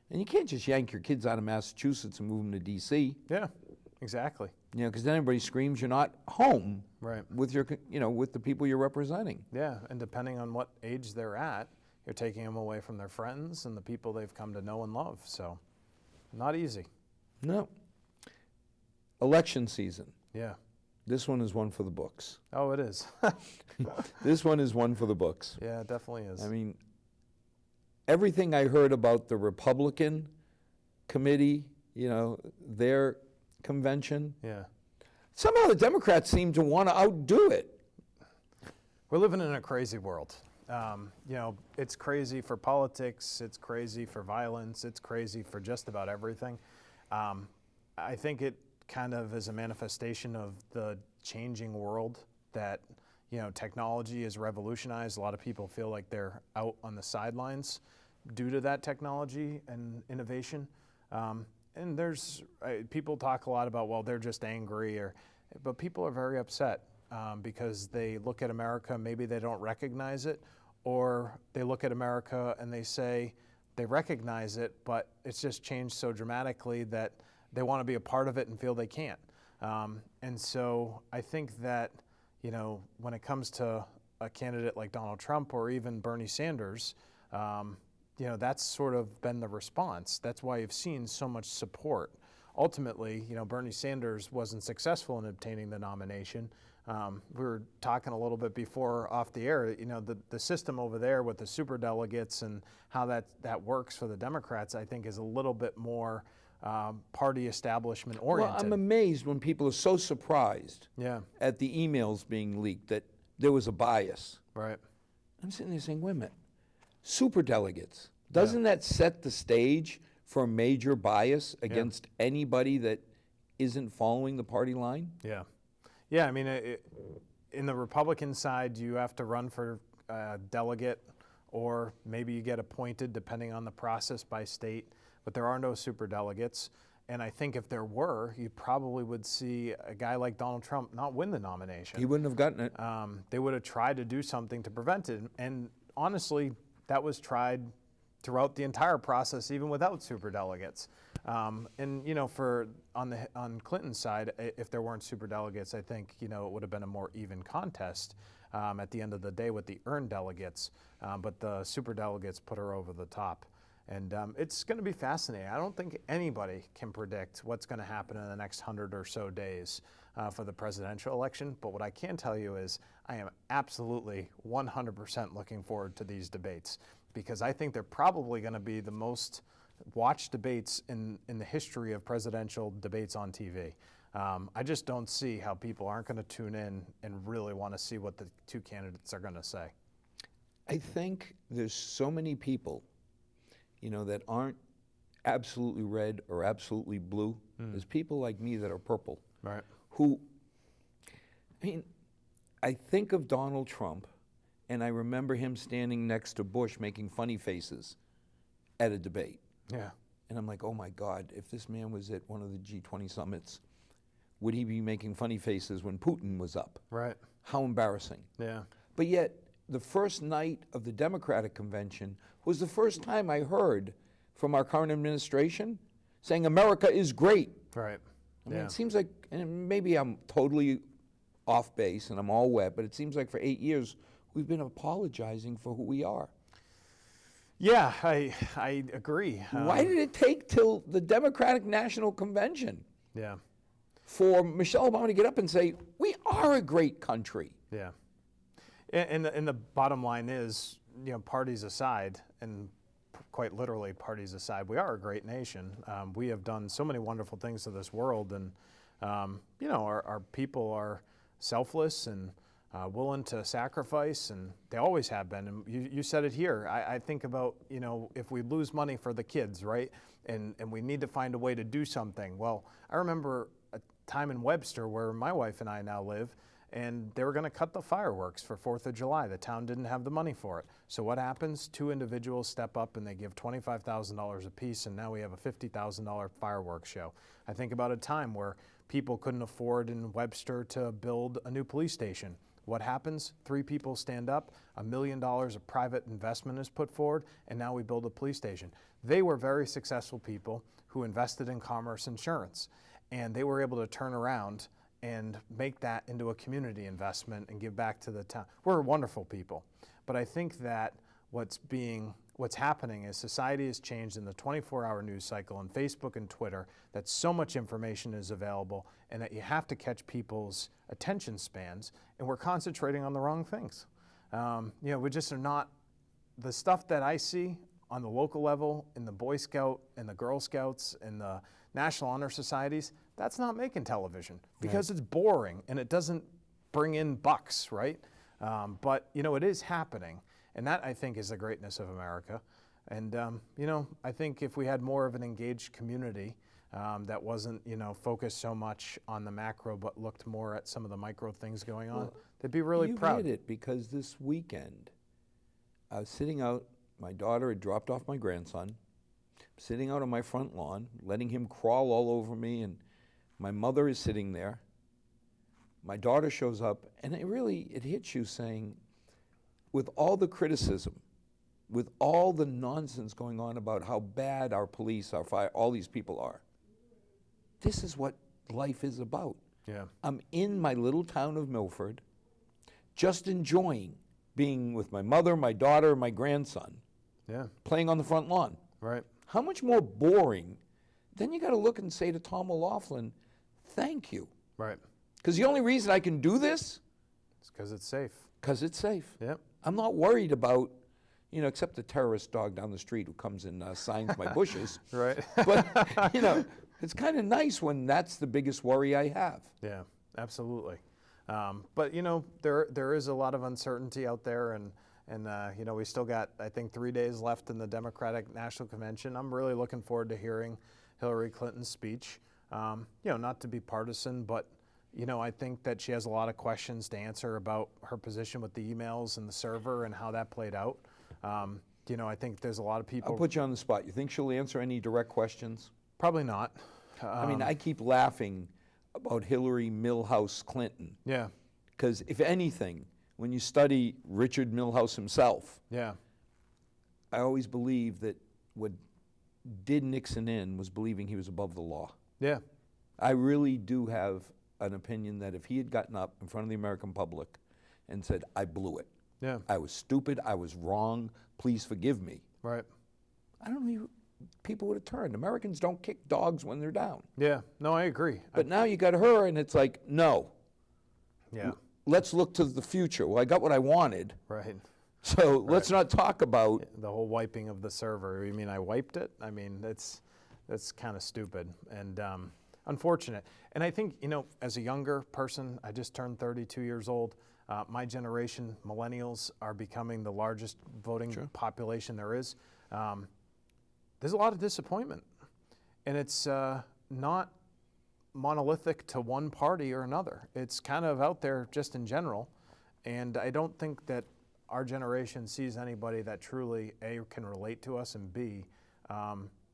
and you can't just yank your kids out of Massachusetts and move them to D.C., Yeah. Exactly. because then everybody screams you're not home Right. with with the people you're representing. Yeah. And depending on what age they're at, you're taking them away from their friends and the people they've come to know and love. So, not easy. No. Election season. Yeah. This one is one for the books. Oh, it is. This one is one for the books. Yeah, it definitely is. I mean, everything I heard about the Republican committee, their convention. Yeah. Somehow the Democrats seem to want to outdo it. We're living in a crazy world. It's crazy for politics, it's crazy for violence, it's crazy for just about everything. I think it kind of is a manifestation of the changing world that, technology has revolutionized. A lot of people feel like they're out on the sidelines due to that technology and innovation. And there's people talk a lot about, well, they're just angry, but people are very upset because they look at America, maybe they don't recognize it, or they look at America and they say they recognize it, but it's just changed so dramatically that they want to be a part of it and feel they can't. And so I think that, when it comes to a candidate like Donald Trump or even Bernie Sanders, that's sort of been the response. That's why you've seen so much support. Ultimately, Bernie Sanders wasn't successful in obtaining the nomination. We were talking a little bit before off the air, the system over there with the superdelegates and how that works for the Democrats, I think is a little bit more party establishment oriented. Well, I'm amazed when people are so surprised at the emails being leaked that there was a bias. Right. I'm sitting there saying, wait a minute, superdelegates, doesn't that set the stage for a major bias against anybody that isn't following the party line? Yeah. Yeah, I mean, in the Republican side, you have to run for delegate, or maybe you get appointed depending on the process by state, but there are no superdelegates. And I think if there were, you probably would see a guy like Donald Trump not win the nomination. He wouldn't have gotten it. They would have tried to do something to prevent it. And honestly, that was tried throughout the entire process, even without superdelegates. On Clinton's side, if there weren't superdelegates, I think it would have been a more even contest at the end of the day with the earned delegates. But the superdelegates put her over the top. And it's going to be fascinating. I don't think anybody can predict what's going to happen in the next 100 or so days for the presidential election. But what I can tell you is I am absolutely 100% looking forward to these debates, because I think they're probably going to be the most watched debates in the history of presidential debates on TV. I just don't see how people aren't going to tune in and really want to see what the two candidates are going to say. I think there's so many people that aren't absolutely red or absolutely blue. There's people like me that are purple. Right. I think of Donald Trump, and I remember him standing next to Bush making funny faces at a debate. Yeah. And I'm like, oh my God, if this man was at one of the G20 summits, would he be making funny faces when Putin was up? Right. How embarrassing. Yeah. But yet, the first night of the Democratic convention was the first time I heard from our current administration saying America is great. Right. I mean, it seems like, and maybe I'm totally off base and I'm all wet, but it seems like for 8 years we've been apologizing for who we are. Yeah, I agree. Why did it take till the Democratic National Convention for Michelle Obama to get up and say, we are a great country? Yeah. And the bottom line is, parties aside, and quite literally parties aside, we are a great nation. We have done so many wonderful things to this world, and our people are selfless and willing to sacrifice, and they always have been. And you said it here. I think about, if we lose money for the kids, right, and we need to find a way to do something. Well, I remember a time in Webster where my wife and I now live, and they were going to cut the fireworks for 4th of July. The town didn't have the money for it. So what happens? Two individuals step up and they give $25,000 apiece, and now we have a $50,000 fireworks show. I think about a time where people couldn't afford in Webster to build a new police station. What happens? 3 people stand up, $1 million of private investment is put forward, and now we build a police station. They were very successful people who invested in Commerce Insurance, and they were able to turn around and make that into a community investment and give back to the town. We're wonderful people. But I think that what's happening is society has changed in the 24-hour news cycle on Facebook and Twitter, that so much information is available and that you have to catch people's attention spans, and we're concentrating on the wrong things. We just are not, the stuff that I see on the local level, in the Boy Scout and the Girl Scouts and the National Honor Societies, that's not making television because it's boring and it doesn't bring in bucks, right? But, you know, it is happening. And that, I think, is the greatness of America. And, you know, I think if we had more of an engaged community that wasn't, you know, focused so much on the macro but looked more at some of the micro things going on, they'd be really proud. You hit it, because this weekend I was sitting out, my daughter had dropped off my grandson, sitting out on my front lawn, letting him crawl all over me, and my mother is sitting there. My daughter shows up, and it hits you saying, with all the criticism, with all the nonsense going on about how bad our police, our fire, all these people are, this is what life is about. Yeah. I'm in my little town of Milford, just enjoying being with my mother, my daughter, my grandson, Yeah. playing on the front lawn. Right. How much more boring? Then you got to look and say to Tom O'Laughlin, thank you. Right. Because the only reason I can do this, It's because it's safe. because it's safe. Yep. I'm not worried about, you know, except the terrorist dog down the street who comes and signs my bushes. Right. But, you know, it's kind of nice when that's the biggest worry I have. Yeah, absolutely. But, you know, there is a lot of uncertainty out there, and you know, we still got, I think, 3 days left in the Democratic National Convention. I'm really looking forward to hearing Hillary Clinton's speech. You know, not to be partisan, but, you know, I think that she has a lot of questions to answer about her position with the emails and the server and how that played out. You know, I think there's a lot of people. I'll put you on the spot. You think she'll answer any direct questions? Probably not. I mean, I keep laughing about Hillary Milhouse Clinton. Yeah, Because if anything, when you study Richard Milhouse himself, yeah, I always believe that what did Nixon in was believing he was above the law. yeah, I really do have an opinion that if he had gotten up in front of the American public and said, I blew it, yeah, I was stupid, I was wrong, please forgive me, right. I don't know, people would have turned. Americans don't kick dogs when they're down. Yeah, no, I agree. But now you got her, and it's like, no, Yeah, let's look to the future. Well, I got what I wanted, right. so let's not talk about. The whole wiping of the server. You mean I wiped it? I mean, that's kind of stupid and unfortunate. And I think, you know, as a younger person, I just turned 32 years old. My generation, millennials, are becoming the largest voting population there is. There's a lot of disappointment. And it's not monolithic to one party or another. It's kind of out there just in general. And I don't think that our generation sees anybody that truly, A, can relate to us, and B,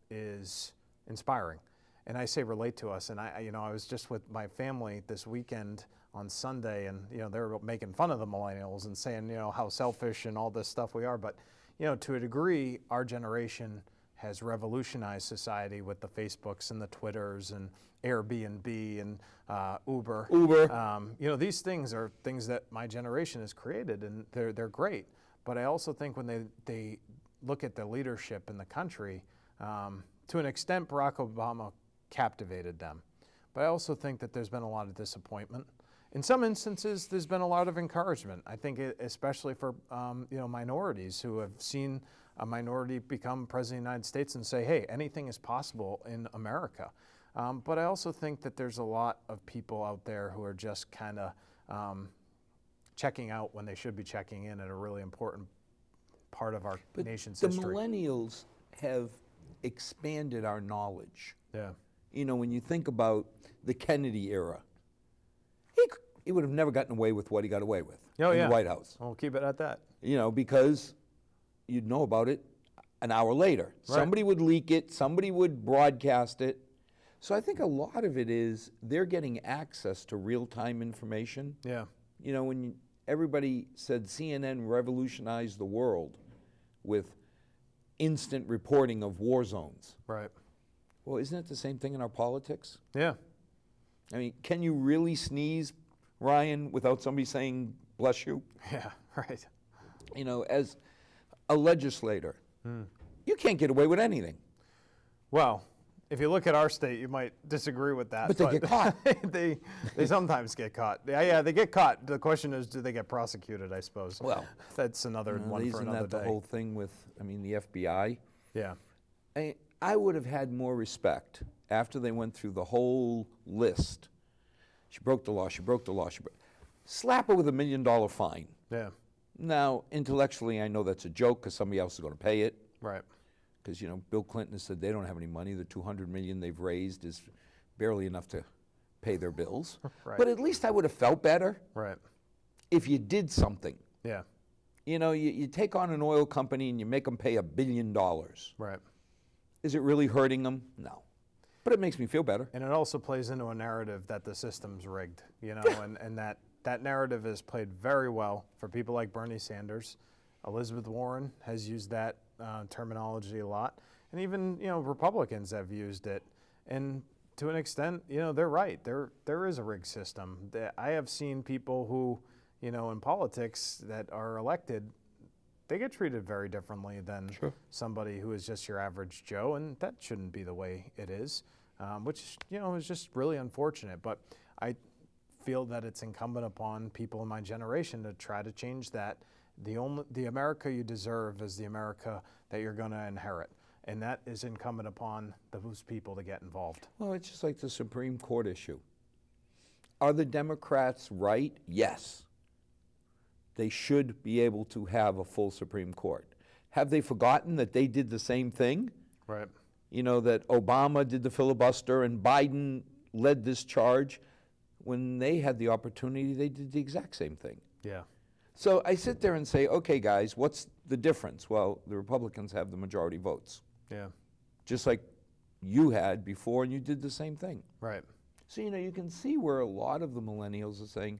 is inspiring. And I say relate to us, and I was just with my family this weekend on Sunday, and, you know, they were making fun of the millennials and saying, you know, how selfish and all this stuff we are. But, you know, to a degree, our generation has revolutionized society with the Facebooks and the Twitters and Airbnb and Uber. You know, these things are things that my generation has created, and they're great. But I also think when they look at the leadership in the country, to an extent, Barack Obama captivated them. But I also think that there's been a lot of disappointment. In some instances, there's been a lot of encouragement. I think especially for you know, minorities who have seen a minority become president of the United States and say, hey, anything is possible in America. But I also think that there's a lot of people out there who are just kind of checking out when they should be checking in at a really important part of our nation's history. The millennials have expanded our knowledge. Yeah. You know, when you think about the Kennedy era, he would have never gotten away with what he got away with in the White House. We'll keep it at that. You know, because you'd know about it an hour later. Right. Somebody would leak it, somebody would broadcast it. So I think a lot of it is they're getting access to real-time information. Yeah. You know, when everybody said CNN revolutionized the world with instant reporting of war zones. Right. Well, isn't it the same thing in our politics? Yeah. I mean, can you really sneeze, Ryan, without somebody saying, bless you? Yeah, right. You know, as a legislator, you can't get away with anything. Well, if you look at our state, you might disagree with that. But they get caught. they sometimes get caught. Yeah, they get caught. The question is, do they get prosecuted, I suppose. Well, that's another one for isn't another that the day. whole thing with, I mean, the FBI? Yeah. I would have had more respect after they went through the whole list. She broke the law, she broke the law, slap her with $1 million fine. Yeah. Now, intellectually, I know that's a joke because somebody else is going to pay it. Right. Because, Bill Clinton has said they don't have any money. The $200 million they've raised is barely enough to pay their bills. Right. But at least I would have felt better Right. if you did something. Yeah. You take on an oil company and you make them pay $1 billion. Right. Is it really hurting them? No. But it makes me feel better. And it also plays into a narrative that the system's rigged, and that narrative is played very well for people like Bernie Sanders. Elizabeth Warren has used that terminology a lot. And even, Republicans have used it. And to an extent, they're right. There is a rigged system. I have seen people who, in politics that are elected, they get treated very differently than somebody who is just your average Joe, and that shouldn't be the way it is, which, is just really unfortunate. But I feel that it's incumbent upon people in my generation to try to change that. The America you deserve is the America that you're going to inherit, and that is incumbent upon those people to get involved. Well, it's just like the Supreme Court issue. Are the Democrats right? Yes. They should be able to have a full Supreme Court. Have they forgotten that they did the same thing? Right. That Obama did the filibuster and Biden led this charge. When they had the opportunity, they did the exact same thing. Yeah. So I sit there and say, okay, guys, what's the difference? Well, the Republicans have the majority votes. Yeah. Just like you had before, and you did the same thing. Right. So, you can see where a lot of the millennials are saying,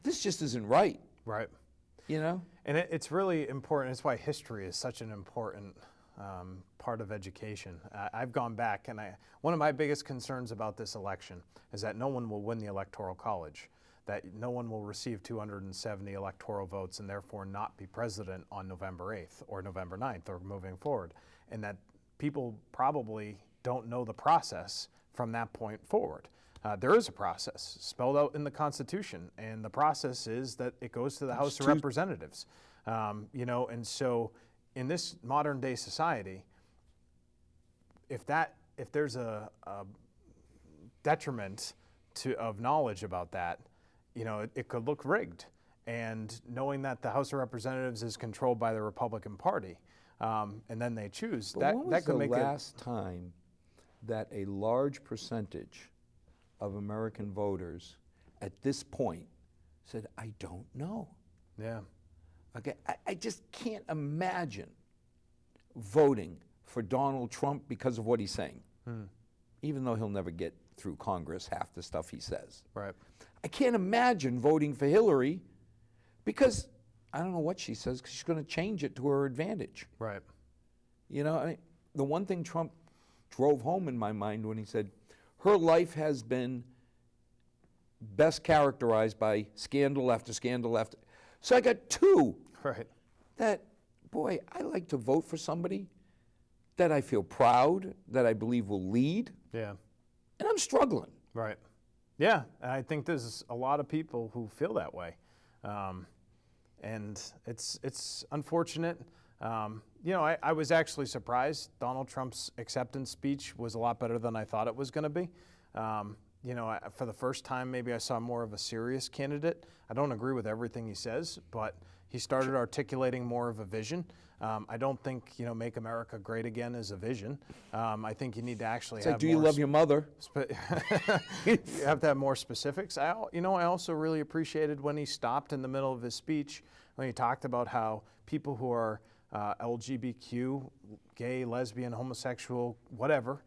this just isn't right. Right. And it's really important. It's why history is such an important part of education. I've gone back, and one of my biggest concerns about this election is that no one will win the Electoral College, that no one will receive 270 electoral votes and therefore not be president on November 8th or November 9th or moving forward, and that people probably don't know the process from that point forward. There is a process spelled out in the Constitution, and the process is that it goes to the House of Representatives. And so in this modern day society, if there's a detriment of knowledge about that, it could look rigged. And knowing that the House of Representatives is controlled by the Republican Party, and then they choose, that could make it. When was the last time that a large percentage of American voters at this point said, I don't know? Yeah. Okay, I just can't imagine voting for Donald Trump because of what he's saying, even though he'll never get through Congress half the stuff he says. Right. I can't imagine voting for Hillary because I don't know what she says because she's going to change it to her advantage. Right. The one thing Trump drove home in my mind when he said, her life has been best characterized by scandal after scandal after. So I got two. Right. That, boy, I like to vote for somebody that I feel proud, that I believe will lead. Yeah. And I'm struggling. Right. Yeah, and I think there's a lot of people who feel that way. And it's unfortunate. I was actually surprised. Donald Trump's acceptance speech was a lot better than I thought it was going to be. For the first time, maybe I saw more of a serious candidate. I don't agree with everything he says, but he started articulating more of a vision. I don't think, Make America Great Again is a vision. I think you need to actually It's have like, do you love your mother? You have to have more specifics. I also really appreciated when he stopped in the middle of his speech when he talked about how people who are LGBTQ, gay, lesbian, homosexual, whatever,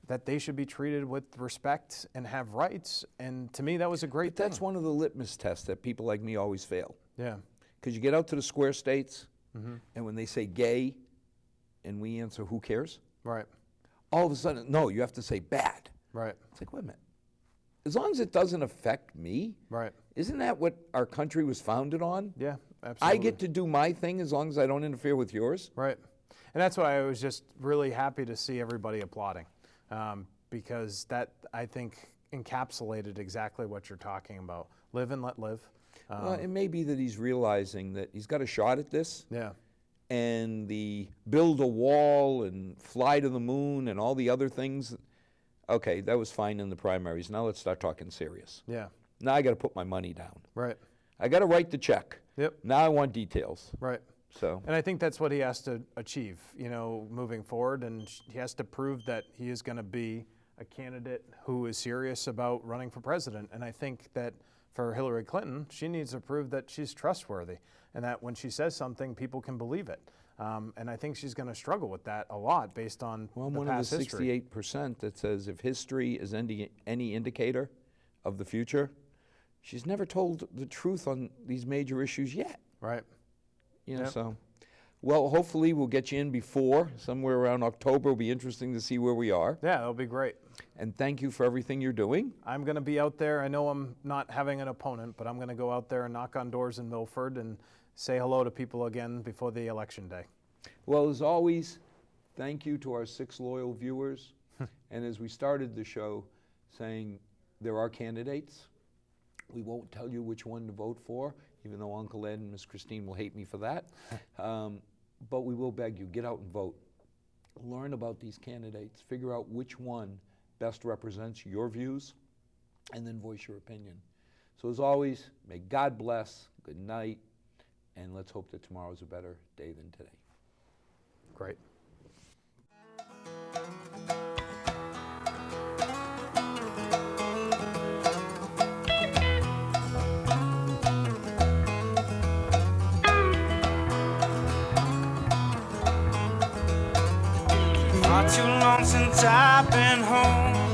that they should be treated with respect and have rights. And to me, that was a great thing. That's one of the litmus tests that people like me always fail. Yeah. Because you get out to the square states, and when they say gay, and we answer, who cares? Right. All of a sudden, no, you have to say bad. Right. It's like, wait a minute. As long as it doesn't affect me, Right. isn't that what our country was founded on? Yeah, absolutely. I get to do my thing as long as I don't interfere with yours. Right. And that's why I was just really happy to see everybody applauding, because that, I think, encapsulated exactly what you're talking about. Live and let live. Well, it may be that he's realizing that he's got a shot at this, Yeah. and the build a wall and fly to the moon and all the other things, okay, that was fine in the primaries. Now let's start talking serious. Yeah. Now I got to put my money down. Right. I got to write the check. Yep. Now I want details. Right. So. And I think that's what he has to achieve, moving forward. And he has to prove that he is going to be a candidate who is serious about running for president. And I think that for Hillary Clinton, she needs to prove that she's trustworthy and that when she says something, people can believe it. And I think she's going to struggle with that a lot based on Well, I'm the one past of the history. 68% that says if history is any indicator of the future, she's never told the truth on these major issues yet. Right. Yep. So, well, hopefully we'll get you in before, somewhere around October. It'll be interesting to see where we are. Yeah, that'll be great. And thank you for everything you're doing. I'm going to be out there. I know I'm not having an opponent, but I'm going to go out there and knock on doors in Milford and say hello to people again before the election day. Well, as always, thank you to our 6 loyal viewers. And as we started the show saying there are candidates, we won't tell you which one to vote for, even though Uncle Ed and Miss Christine will hate me for that. But we will beg you, get out and vote. Learn about these candidates. Figure out which one best represents your views, and then voice your opinion. So as always, may God bless, good night, and let's hope that tomorrow's a better day than today. Great. Not too long since I've been home.